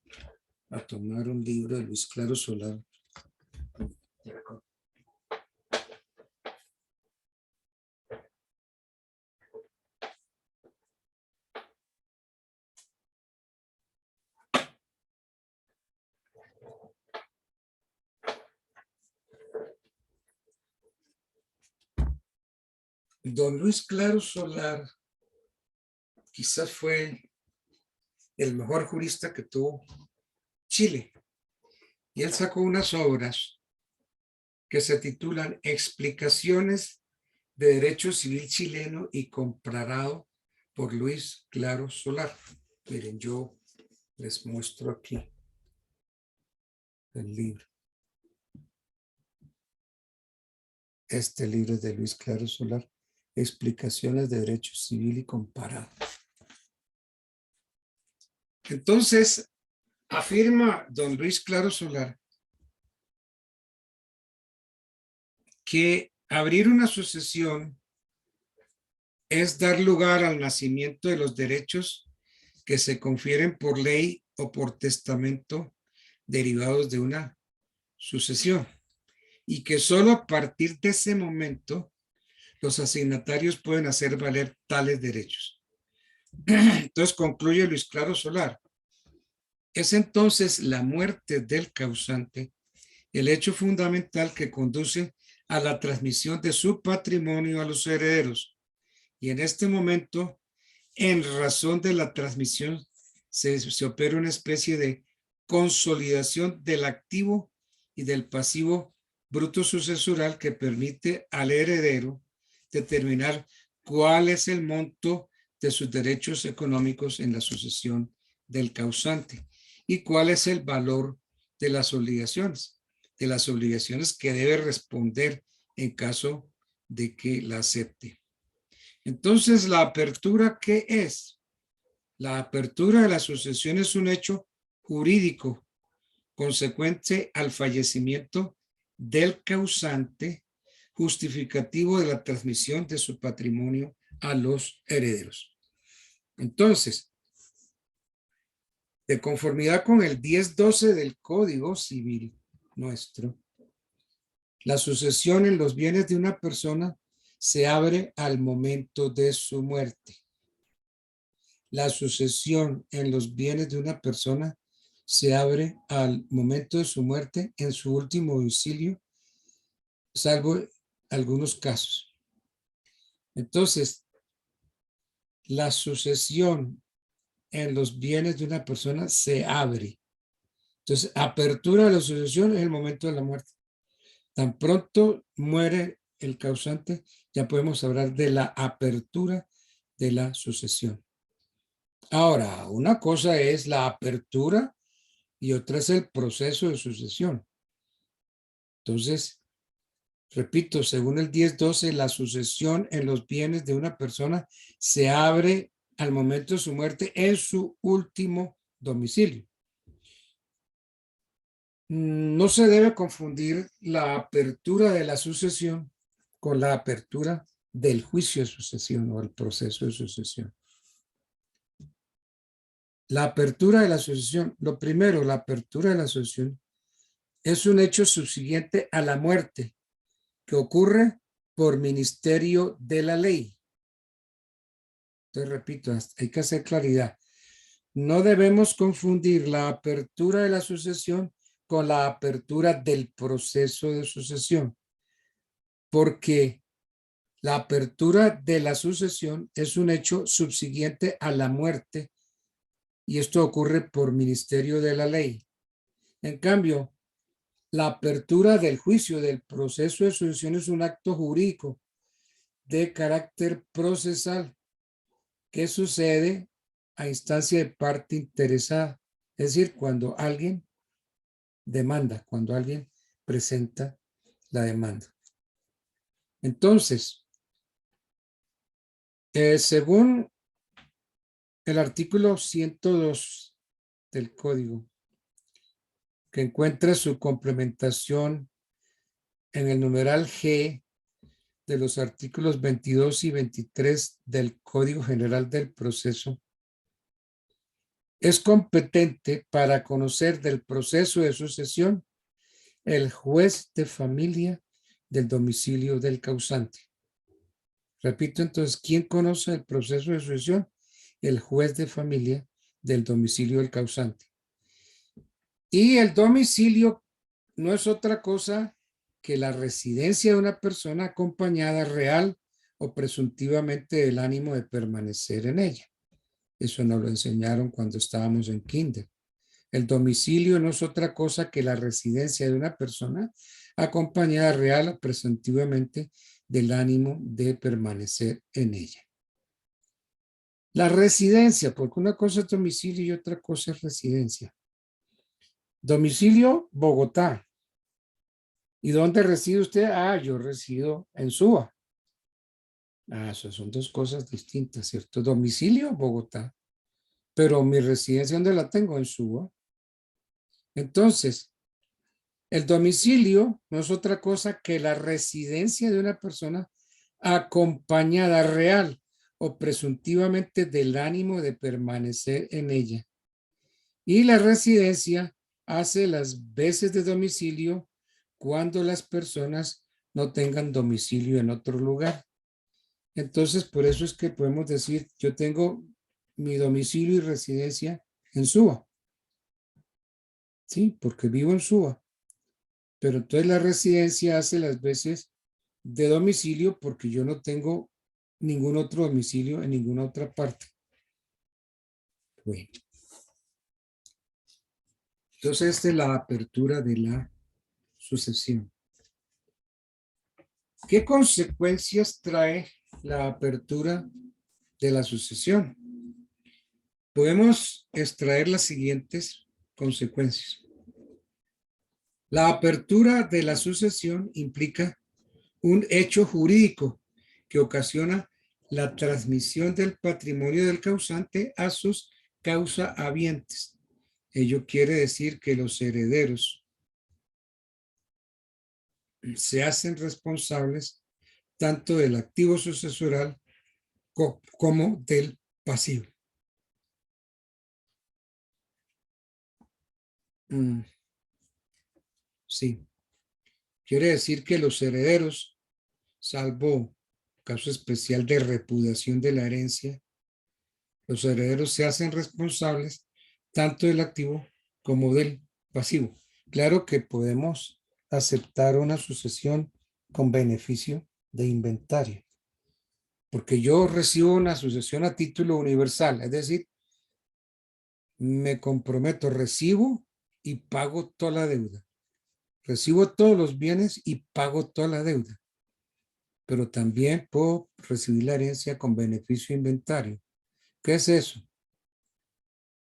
tomar un libro de Luis Claro Solar. Don Luis Claro Solar quizás fue el mejor jurista que tuvo Chile. Y él sacó unas obras que se titulan Explicaciones de Derecho Civil Chileno y comparado por Luis Claro Solar. Miren, yo les muestro aquí el libro. Este libro es de Luis Claro Solar. explicaciones de derecho civil y comparado. Entonces, afirma don Luis Claro Solar que abrir una sucesión es dar lugar al nacimiento de los derechos que se confieren por ley o por testamento derivados de una sucesión, y que solo a partir de ese momento los asignatarios pueden hacer valer tales derechos. Entonces concluye Luis Claro Solar. Es entonces la muerte del causante el hecho fundamental que conduce a la transmisión de su patrimonio a los herederos. Y en este momento, en razón de la transmisión, se opera una especie de consolidación del activo y del pasivo bruto sucesoral que permite al heredero determinar cuál es el monto de sus derechos económicos en la sucesión del causante y cuál es el valor de las obligaciones que debe responder en caso de que la acepte. Entonces, ¿la apertura qué es? La apertura de la sucesión es un hecho jurídico consecuente al fallecimiento del causante, justificativo de la transmisión de su patrimonio a los herederos. Entonces, de conformidad con el 10.12 del Código Civil nuestro, la sucesión en los bienes de una persona se abre al momento de su muerte. La sucesión en los bienes de una persona se abre al momento de su muerte en su último domicilio, salvo algunos casos. Entonces, la sucesión en los bienes de una persona se abre. Entonces, apertura de la sucesión es el momento de la muerte. Tan pronto muere el causante, ya podemos hablar de la apertura de la sucesión. Ahora, una cosa es la apertura y otra es el proceso de sucesión. Entonces, repito, según el 10.12, la sucesión en los bienes de una persona se abre al momento de su muerte en su último domicilio. No se debe confundir la apertura de la sucesión con la apertura del juicio de sucesión o el proceso de sucesión. La apertura de la sucesión, lo primero, la apertura de la sucesión es un hecho subsiguiente a la muerte que ocurre por ministerio de la ley. Entonces, repito, hay que hacer claridad. No debemos confundir la apertura de la sucesión con la apertura del proceso de sucesión, porque la apertura de la sucesión es un hecho subsiguiente a la muerte y esto ocurre por ministerio de la ley. En cambio, la apertura del juicio del proceso de sucesión es un acto jurídico de carácter procesal que sucede a instancia de parte interesada, es decir, cuando alguien demanda, cuando alguien presenta la demanda. Entonces, según el artículo 102 del Código, que encuentra su complementación en el numeral G de los artículos 22 y 23 del Código General del Proceso, es competente para conocer del proceso de sucesión el juez de familia del domicilio del causante. Repito entonces, ¿quién conoce el proceso de sucesión? El juez de familia del domicilio del causante. Y el domicilio no es otra cosa que la residencia de una persona acompañada real o presuntivamente del ánimo de permanecer en ella. Eso nos lo enseñaron cuando estábamos en kinder. El domicilio no es otra cosa que la residencia de una persona acompañada real o presuntivamente del ánimo de permanecer en ella. La residencia, porque una cosa es domicilio y otra cosa es residencia. Domicilio, Bogotá. ¿Y dónde reside usted? Ah, yo resido en Suba. Ah, eso son dos cosas distintas, ¿cierto? Domicilio, Bogotá. Pero mi residencia, ¿dónde la tengo? En Suba. Entonces, el domicilio no es otra cosa que la residencia de una persona acompañada real o presuntivamente del ánimo de permanecer en ella. Y la residencia hace las veces de domicilio cuando las personas no tengan domicilio en otro lugar. Entonces, por eso es que podemos decir, yo tengo mi domicilio y residencia en Suba. Sí, porque vivo en Suba. Pero entonces la residencia hace las veces de domicilio porque yo no tengo ningún otro domicilio en ninguna otra parte. Bueno. Entonces, esta es la apertura de la sucesión. ¿Qué consecuencias trae la apertura de la sucesión? Podemos extraer las siguientes consecuencias. La apertura de la sucesión implica un hecho jurídico que ocasiona la transmisión del patrimonio del causante a sus causahabientes. Ello quiere decir que los herederos se hacen responsables tanto del activo sucesoral como del pasivo. Sí. Quiere decir que los herederos, salvo caso especial de repudiación de la herencia, los herederos se hacen responsables tanto del activo como del pasivo. Claro que podemos aceptar una sucesión con beneficio de inventario, porque yo recibo una sucesión a título universal, es decir, me comprometo, recibo y pago toda la deuda. Recibo todos los bienes y pago toda la deuda. Pero también puedo recibir la herencia con beneficio de inventario. ¿Qué es eso?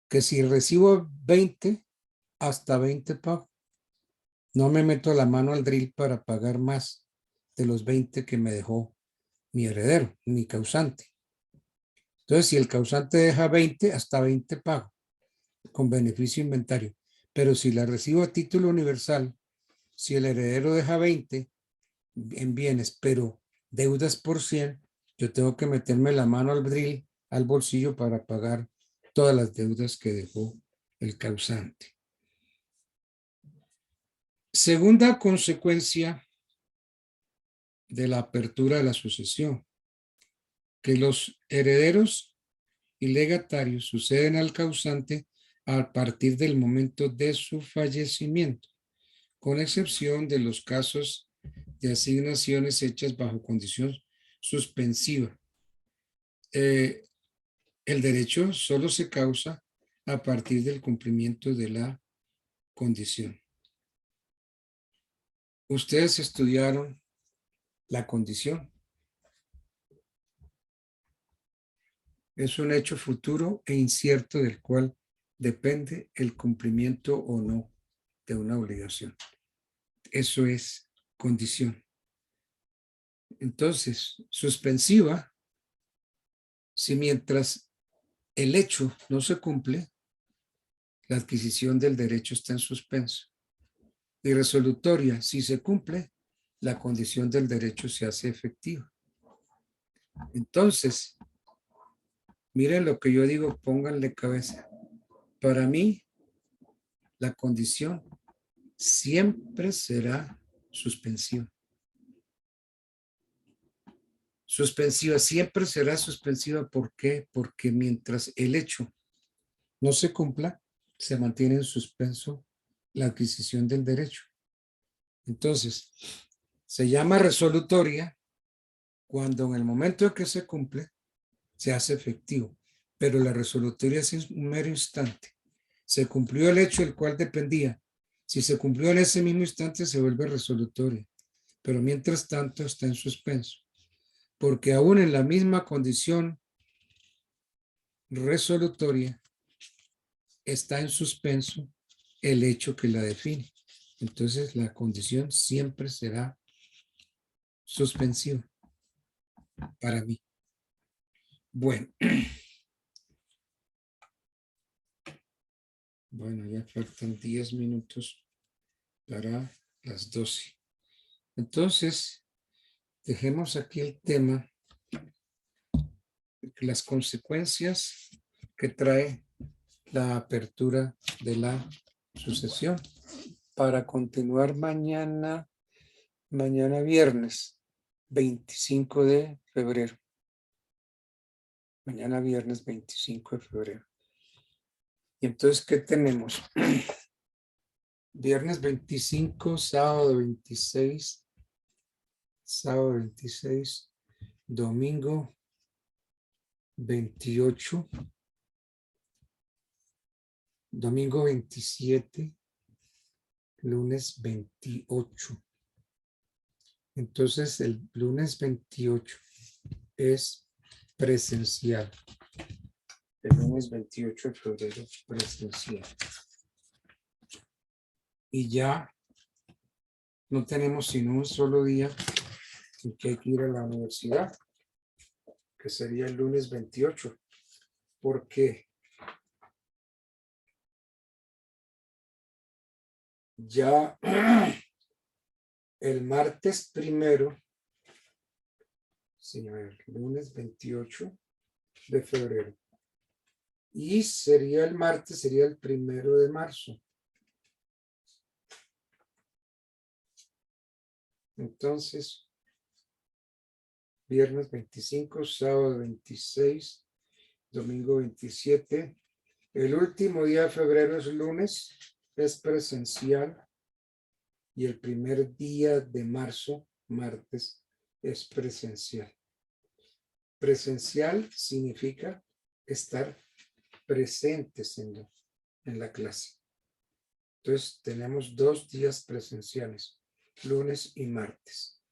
Que si recibo 20, hasta 20 pago. No me meto la mano al drill para pagar más de los 20 que me dejó mi heredero, mi causante. Entonces, si el causante deja 20, hasta 20 pago con beneficio de inventario. Pero si la recibo a título universal, si el heredero deja 20 en bienes, pero deudas por 100, yo tengo que meterme la mano al drill, al bolsillo para pagar todas las deudas que dejó el causante. Segunda consecuencia de la apertura de la sucesión, que los herederos y legatarios suceden al causante a partir del momento de su fallecimiento, con excepción de los casos de asignaciones hechas bajo condición suspensiva. El derecho solo se causa a partir del cumplimiento de la condición. Ustedes estudiaron la condición. Es un hecho futuro e incierto del cual depende el cumplimiento o no de una obligación. Eso es condición. Entonces, suspensiva, si mientras el hecho no se cumple, la adquisición del derecho está en suspenso. Y resolutoria, si se cumple, la condición del derecho se hace efectiva. Entonces, miren lo que yo digo, pónganle cabeza. Para mí, la condición siempre será suspensiva. Suspensiva, siempre será suspensiva. ¿Por qué? Porque mientras el hecho no se cumpla, se mantiene en suspenso la adquisición del derecho. Entonces, se llama resolutoria cuando en el momento en que se cumple, se hace efectivo. Pero la resolutoria es un mero instante. Se cumplió el hecho del cual dependía. Si se cumplió en ese mismo instante, se vuelve resolutoria. Pero mientras tanto está en suspenso. Porque aún en la misma condición resolutoria, está en suspenso el hecho que la define. Entonces, la condición siempre será suspensiva. para mí. Bueno. Bueno, ya faltan 10 minutos para las 12. Entonces, dejemos aquí el tema de las consecuencias que trae la apertura de la sucesión para continuar mañana viernes 25 de febrero. Mañana viernes 25 de febrero. Y entonces, ¿qué tenemos? Viernes 25, sábado 26, domingo 28, domingo 27, lunes 28. Entonces, el lunes 28 es presencial. El lunes 28 de febrero presencial. Y ya no tenemos sino un solo día en que hay que ir a la universidad, que sería el lunes 28, porque ya el martes primero, sí, a ver, lunes 28 de febrero, y sería el martes, sería el 1 de marzo. Entonces, viernes 25, sábado 26, domingo 27. El último día de febrero es lunes, es presencial. Y el primer día de marzo, martes, es presencial. Presencial significa estar presentes en la clase. Entonces, tenemos 2 días presenciales, lunes y martes.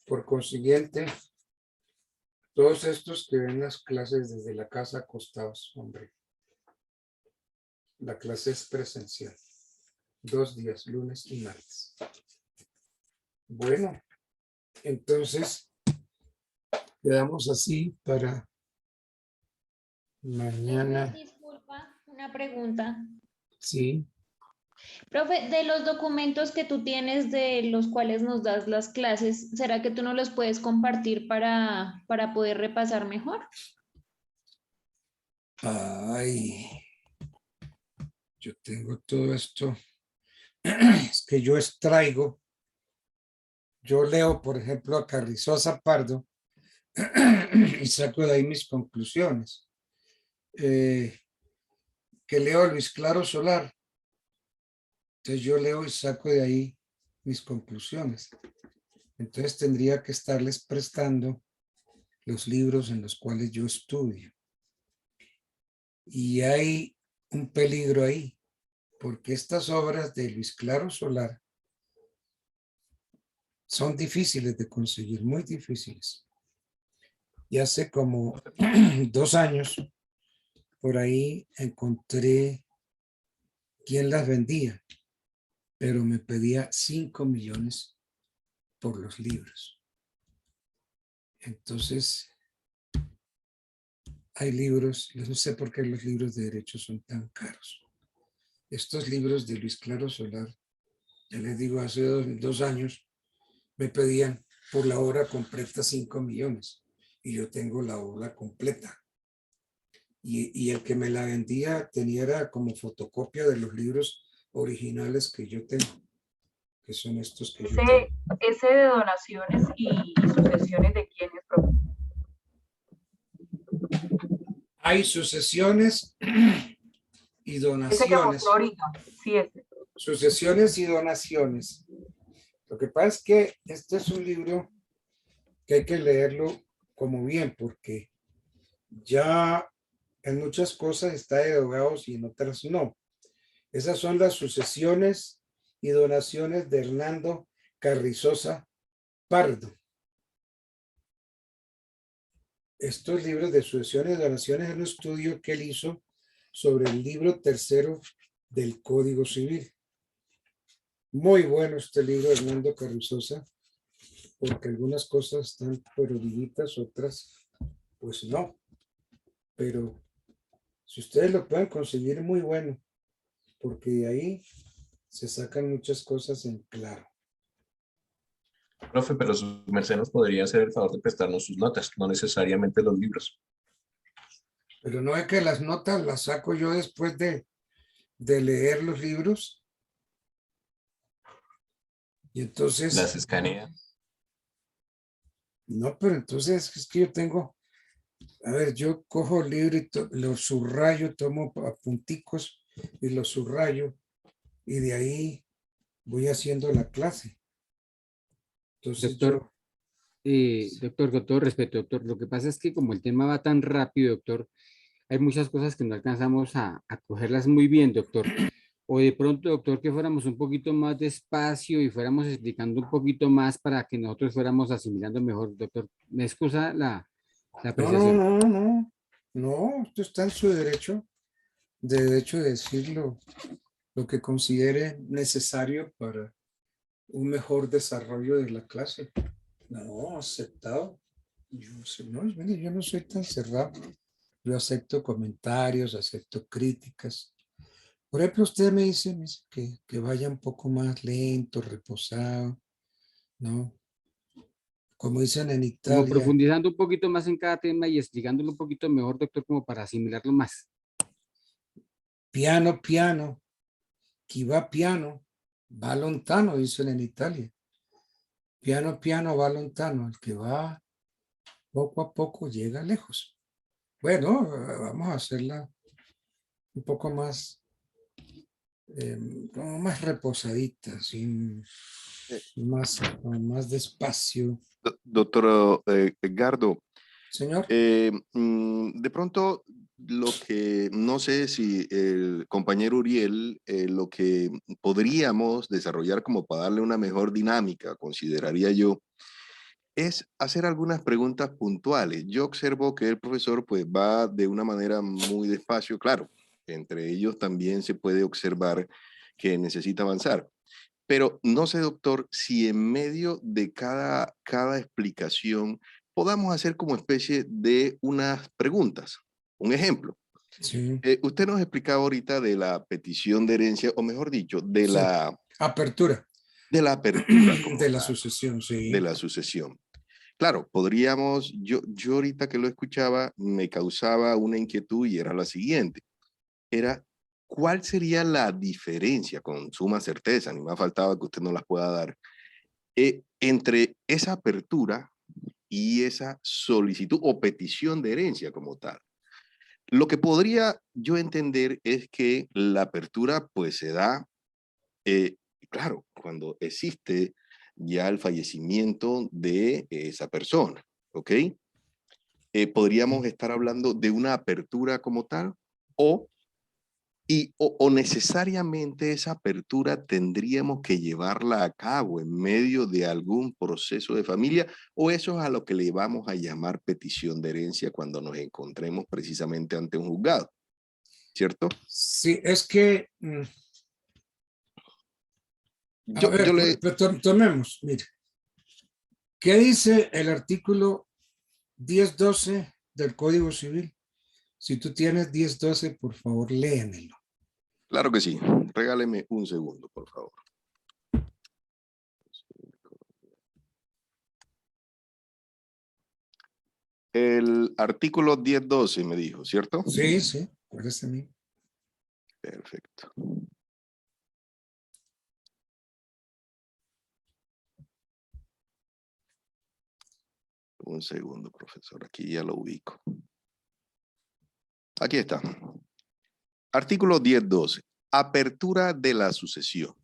Por consiguiente, todos estos que ven las clases desde la casa acostados, hombre, la clase es presencial. 2 días, lunes y martes. Bueno, entonces quedamos así para mañana. Disculpa, una pregunta. Sí. Profe, de los documentos que tú tienes de los cuales nos das las clases, ¿será que tú no los puedes compartir para poder repasar mejor? Ay, yo tengo todo esto. Es que yo extraigo. Yo leo, por ejemplo, a Carrizosa Pardo y saco de ahí mis conclusiones. Que leo a Luis Claro Solar. Entonces yo leo y saco de ahí mis conclusiones. Entonces tendría que estarles prestando los libros en los cuales yo estudio. Y hay un peligro ahí, porque estas obras de Luis Claro Solar son difíciles de conseguir, muy difíciles. Y hace como 2 años, por ahí encontré quién las vendía, pero me pedía 5 millones por los libros. Entonces, hay libros, no sé por qué los libros de derecho son tan caros. Estos libros de Luis Claro Solar, ya les digo, hace 2 años, me pedían por la obra completa 5 millones. Y yo tengo la obra completa. Y el que me la vendía era como fotocopia de los libros originales que yo tengo, que son estos que yo tengo. Ese de donaciones y sucesiones, ¿de quién es, profe? Hay sucesiones y donaciones. Ese que mostró ahorita, sí, ese. Sucesiones y donaciones. Lo que pasa es que este es un libro que hay que leerlo como bien, porque ya en muchas cosas está derogados y en otras no. Esas son las sucesiones y donaciones de Hernando Carrizosa Pardo. Estos libros de sucesiones y donaciones es un estudio que él hizo sobre el libro 3º del Código Civil. Muy bueno este libro de Hernando Carrizosa. porque algunas cosas están prohibidas, otras pues no. Pero si ustedes lo pueden conseguir, muy bueno, porque de ahí se sacan muchas cosas en claro. Profe, pero su merced nos podría hacer el favor de prestarnos sus notas, no necesariamente los libros. Pero no es que las notas las saco yo después de leer los libros. Y entonces... Las escanea. No, pero entonces es que yo tengo... A ver, yo cojo el libro y lo subrayo, tomo apunticos y lo subrayo. Y de ahí voy haciendo la clase. Entonces Doctor, doctor, con todo respeto, doctor, lo que pasa es que como el tema va tan rápido, doctor, hay muchas cosas que no alcanzamos a cogerlas muy bien, doctor. O de pronto, doctor, que fuéramos un poquito más despacio y fuéramos explicando un poquito más para que nosotros fuéramos asimilando mejor, doctor. ¿Me excusa la apreciación? No, usted está en su derecho de decir lo que considere necesario para un mejor desarrollo de la clase. No, aceptado. Mire, yo no soy tan cerrado. Yo acepto comentarios, acepto críticas. Por ejemplo, usted me dice que vaya un poco más lento, reposado, ¿no? Como dicen en Italia. Como profundizando un poquito más en cada tema y explicándolo un poquito mejor, doctor, como para asimilarlo más. Piano, piano, chi va piano, va lontano, dicen en Italia. Piano, piano, va lontano. El que va poco a poco llega lejos. Bueno, vamos a hacerla un poco más, como más reposadita, sin más despacio. Doctor Edgardo, Señor. De pronto, lo que no sé si el compañero Uriel, lo que podríamos desarrollar como para darle una mejor dinámica, consideraría yo, es hacer algunas preguntas puntuales. Yo observo que el profesor pues va de una manera muy despacio, claro, entre ellos también se puede observar que necesita avanzar. Pero no sé, doctor, si en medio de cada explicación podamos hacer como especie de unas preguntas. Un ejemplo. Sí. Usted nos explicaba ahorita de la petición de herencia, o mejor dicho, de la apertura. De la apertura. De la sucesión, sí. De la sucesión. Claro, podríamos, yo ahorita que lo escuchaba, me causaba una inquietud y era la siguiente. Era, ¿cuál sería la diferencia, con suma certeza, ni más faltaba que usted nos las pueda dar, entre esa apertura y esa solicitud o petición de herencia como tal? Lo que podría yo entender es que la apertura pues se da, claro, cuando existe ya el fallecimiento de esa persona, ¿ok? Podríamos estar hablando de una apertura como tal o necesariamente esa apertura tendríamos que llevarla a cabo en medio de algún proceso de familia, o eso es a lo que le vamos a llamar petición de herencia cuando nos encontremos precisamente ante un juzgado, ¿cierto? Sí, es que... tomemos, mire. ¿Qué dice el artículo 10.12 del Código Civil? Si tú tienes 10.12, por favor, léemelo. Claro que sí. Regáleme un segundo, por favor. El artículo 10.12 me dijo, ¿cierto? Sí, sí, parece a mí. Perfecto. Un segundo, profesor. Aquí ya lo ubico. Aquí está. Artículo 10.12. Apertura de la sucesión.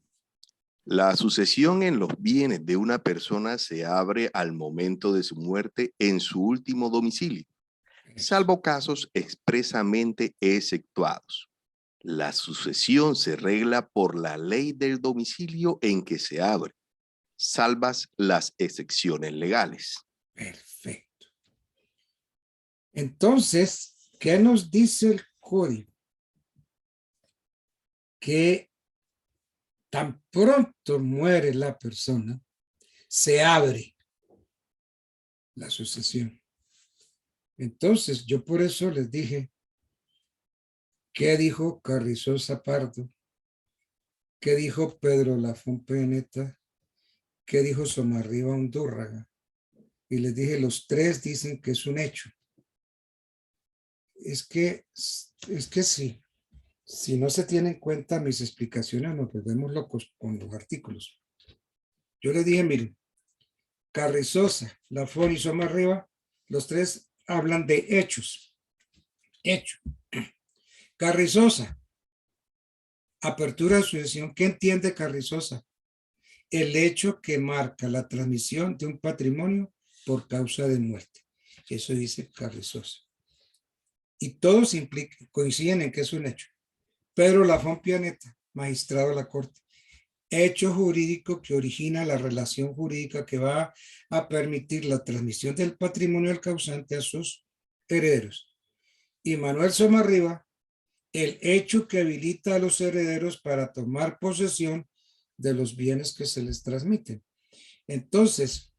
La sucesión en los bienes de una persona se abre al momento de su muerte en su último domicilio, salvo casos expresamente exceptuados. La sucesión se regla por la ley del domicilio en que se abre, salvas las excepciones legales. Perfecto. Entonces, ¿qué nos dice el código? Que tan pronto muere la persona, se abre la sucesión. Entonces, yo por eso les dije, ¿qué dijo Carrizosa Pardo? ¿Qué dijo Pedro Lafón Peneta? ¿Qué dijo Somarriba Undurraga? Y les dije, los tres dicen que es un hecho. Es que sí. Si no se tienen en cuenta mis explicaciones, nos volvemos locos con los artículos. Yo les dije, miren, Carrizosa, Lafón y Somarriba, los tres hablan de hechos. Hecho. Carrizosa, apertura de sucesión. ¿Qué entiende Carrizosa? El hecho que marca la transmisión de un patrimonio por causa de muerte. Eso dice Carrizosa. Y todos coinciden en que es un hecho. Pedro Lafón Pianeta, magistrado de la Corte. Hecho jurídico que origina la relación jurídica que va a permitir la transmisión del patrimonio del causante a sus herederos. Y Manuel Somarriba, el hecho que habilita a los herederos para tomar posesión de los bienes que se les transmiten. Entonces,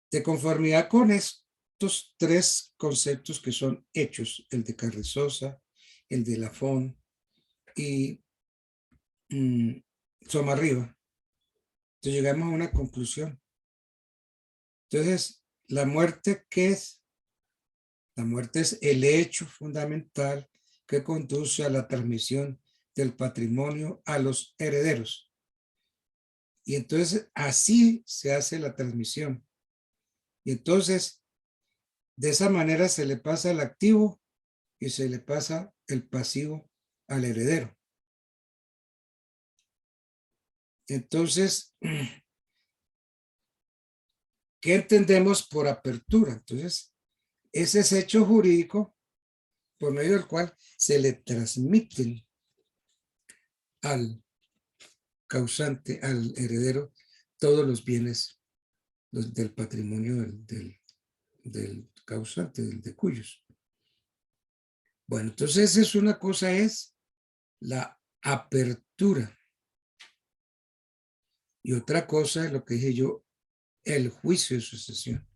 de conformidad con estos tres conceptos que son hechos, el de Carrizosa, el de Lafón y Somarriba, entonces llegamos a una conclusión. Entonces, ¿la muerte qué es? La muerte es el hecho fundamental que conduce a la transmisión del patrimonio a los herederos. Y entonces así se hace la transmisión. Y entonces, de esa manera se le pasa el activo y se le pasa el pasivo al heredero. Entonces, ¿qué entendemos por apertura? Entonces, ese es hecho jurídico por medio del cual se le transmiten al causante, al heredero, todos los bienes del patrimonio del causante, del de cuyos. Bueno, entonces es una cosa, es la apertura. Y otra cosa es lo que dije yo, el juicio de sucesión.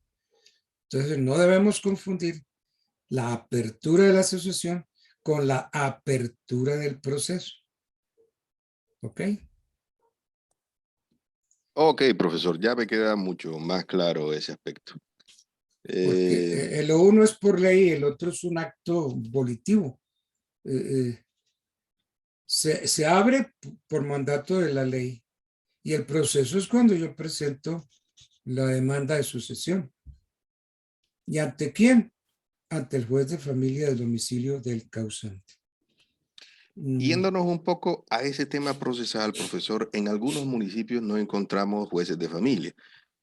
Entonces no debemos confundir la apertura de la sucesión con la apertura del proceso. ¿Ok? Ok, profesor, ya me queda mucho más claro ese aspecto. Porque lo uno es por ley, el otro es un acto volitivo. Se abre por mandato de la ley y el proceso es cuando yo presento la demanda de sucesión. ¿Y ante quién? Ante el juez de familia del domicilio del causante. Yéndonos un poco a ese tema procesal, profesor, en algunos municipios no encontramos jueces de familia,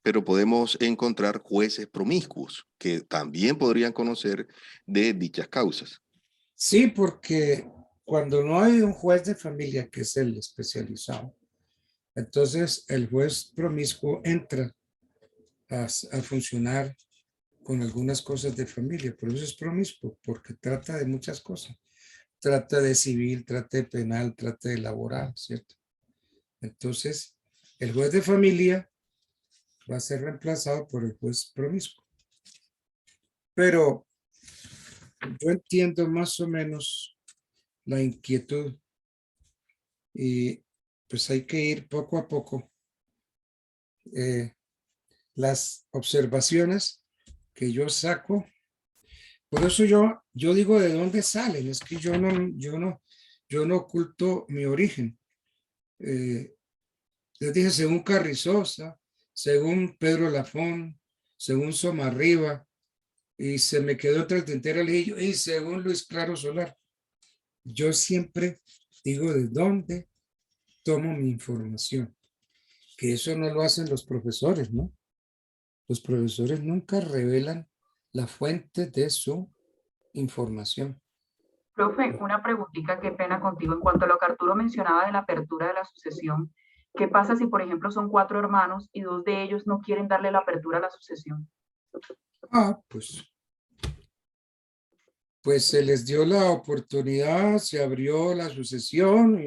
pero podemos encontrar jueces promiscuos que también podrían conocer de dichas causas. Sí, porque cuando no hay un juez de familia que es el especializado, entonces el juez promiscuo entra a funcionar con algunas cosas de familia, por eso es promiscuo, porque trata de muchas cosas. Trata de civil, trata de penal, trata de laboral, ¿cierto? Entonces, el juez de familia va a ser reemplazado por el juez promiscuo. Pero yo entiendo más o menos la inquietud y pues hay que ir poco a poco. Las observaciones que yo saco, por eso yo digo de dónde salen, es que yo no oculto mi origen. Les dije, según Carrizosa, según Pedro Lafón, según Somarriba, y se me quedó otra tintera, le dije, y según Luis Claro Solar. Yo siempre digo de dónde tomo mi información, que eso no lo hacen los profesores, ¿no? Los profesores nunca revelan la fuente de su información. Profe, una preguntita, qué pena contigo. En cuanto a lo que Arturo mencionaba de la apertura de la sucesión, ¿qué pasa si, por ejemplo, son 4 hermanos y 2 de ellos no quieren darle la apertura a la sucesión? Pues se les dio la oportunidad, se abrió la sucesión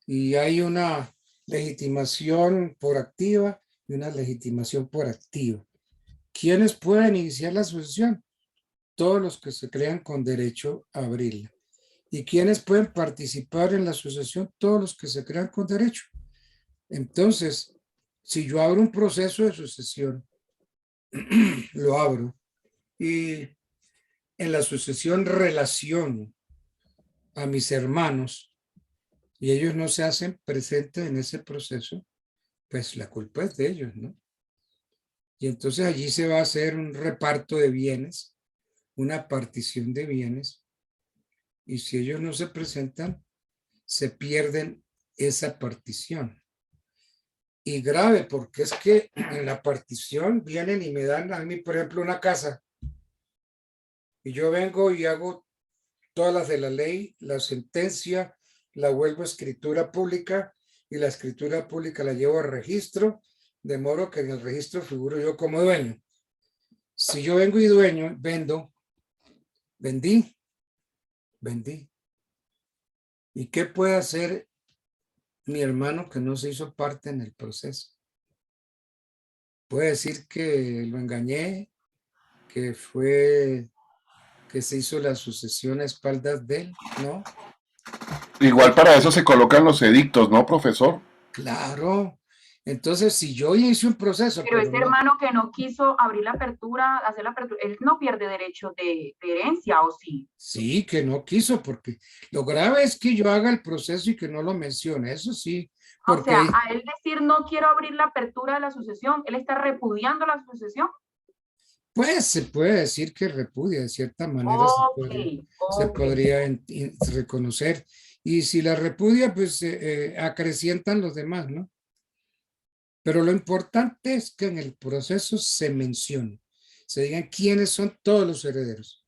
y hay una legitimación por activa y una legitimación por activa. ¿Quiénes pueden iniciar la sucesión? Todos los que se crean con derecho a abrirla. ¿Y quiénes pueden participar en la sucesión? Todos los que se crean con derecho. Entonces, si yo abro un proceso de sucesión, lo abro y en la sucesión relaciono a mis hermanos y ellos no se hacen presentes en ese proceso, pues la culpa es de ellos, ¿no? Y entonces allí se va a hacer un reparto de bienes, una partición de bienes, y si ellos no se presentan, se pierden esa partición. Y grave, porque es que en la partición vienen y me dan a mí, por ejemplo, una casa, y yo vengo y hago todas las de la ley, la sentencia, la vuelvo a escritura pública, y la escritura pública la llevo a registro, de modo que en el registro figuro yo como dueño. Si yo vengo y vendí. ¿Y qué puede hacer mi hermano que no se hizo parte en el proceso? Puede decir que lo engañé, que se hizo la sucesión a espaldas de él, ¿no? Igual para eso se colocan los edictos, ¿no, profesor? Claro. Entonces, si yo hice un proceso... Pero ese hermano que no quiso abrir la apertura, hacer la apertura, él no pierde derecho de herencia, ¿o sí? Sí, que no quiso, porque lo grave es que yo haga el proceso y que no lo mencione, eso sí. Porque... O sea, a él decir no quiero abrir la apertura de la sucesión, ¿él está repudiando la sucesión? Pues se puede decir que repudia, de cierta manera se podría reconocer. Y si la repudia, pues acrecientan los demás, ¿no? Pero lo importante es que en el proceso se mencione, se digan quiénes son todos los herederos.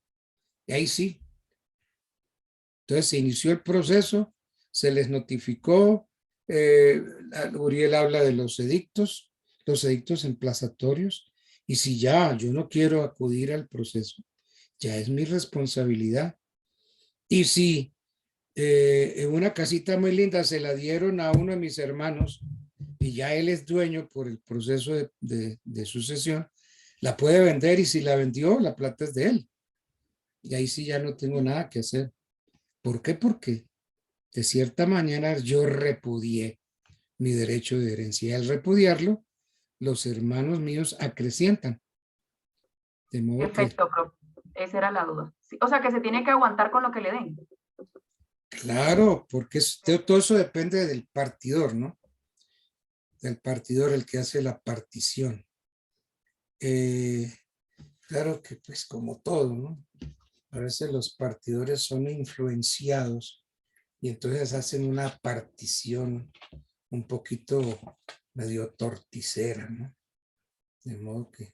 Y ahí sí. Entonces se inició el proceso, se les notificó, Uriel habla de los edictos emplazatorios, y si ya yo no quiero acudir al proceso, ya es mi responsabilidad. Y si en una casita muy linda se la dieron a uno de mis hermanos y ya él es dueño por el proceso de sucesión, la puede vender, y si la vendió, la plata es de él. Y ahí sí ya no tengo nada que hacer. ¿Por qué? Porque de cierta manera yo repudié mi derecho de herencia. Y al repudiarlo, los hermanos míos acrecientan. De modo Perfecto, profe. Esa era la duda. Sí, o sea, que se tiene que aguantar con lo que le den. Claro, porque todo eso depende del partidor, ¿no? Del partidor, el que hace la partición. Claro que pues como todo, ¿no? A veces los partidores son influenciados y entonces hacen una partición un poquito medio torticera, ¿no? De modo que...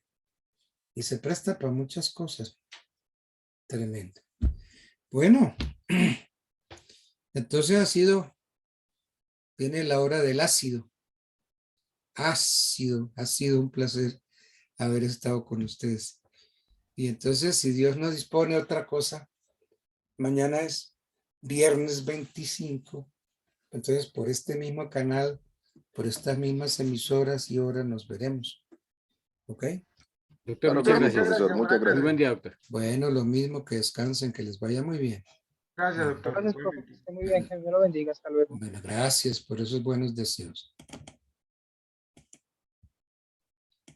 Y se presta para muchas cosas. Tremendo. Bueno, entonces viene la hora del ácido. Ha sido un placer haber estado con ustedes. Y entonces, si Dios nos dispone otra cosa, mañana es viernes 25. Entonces, por este mismo canal, por estas mismas emisoras y horas nos veremos. ¿Ok? Doctor, muchas gracias. Profesor, muchas gracias. Muy buen día, doctor. Bueno, lo mismo, que descansen, que les vaya muy bien. Gracias, doctor. Gracias, profe. Que esté muy bien. Que Dios lo bendiga. Hasta luego. Bueno, gracias por esos buenos deseos.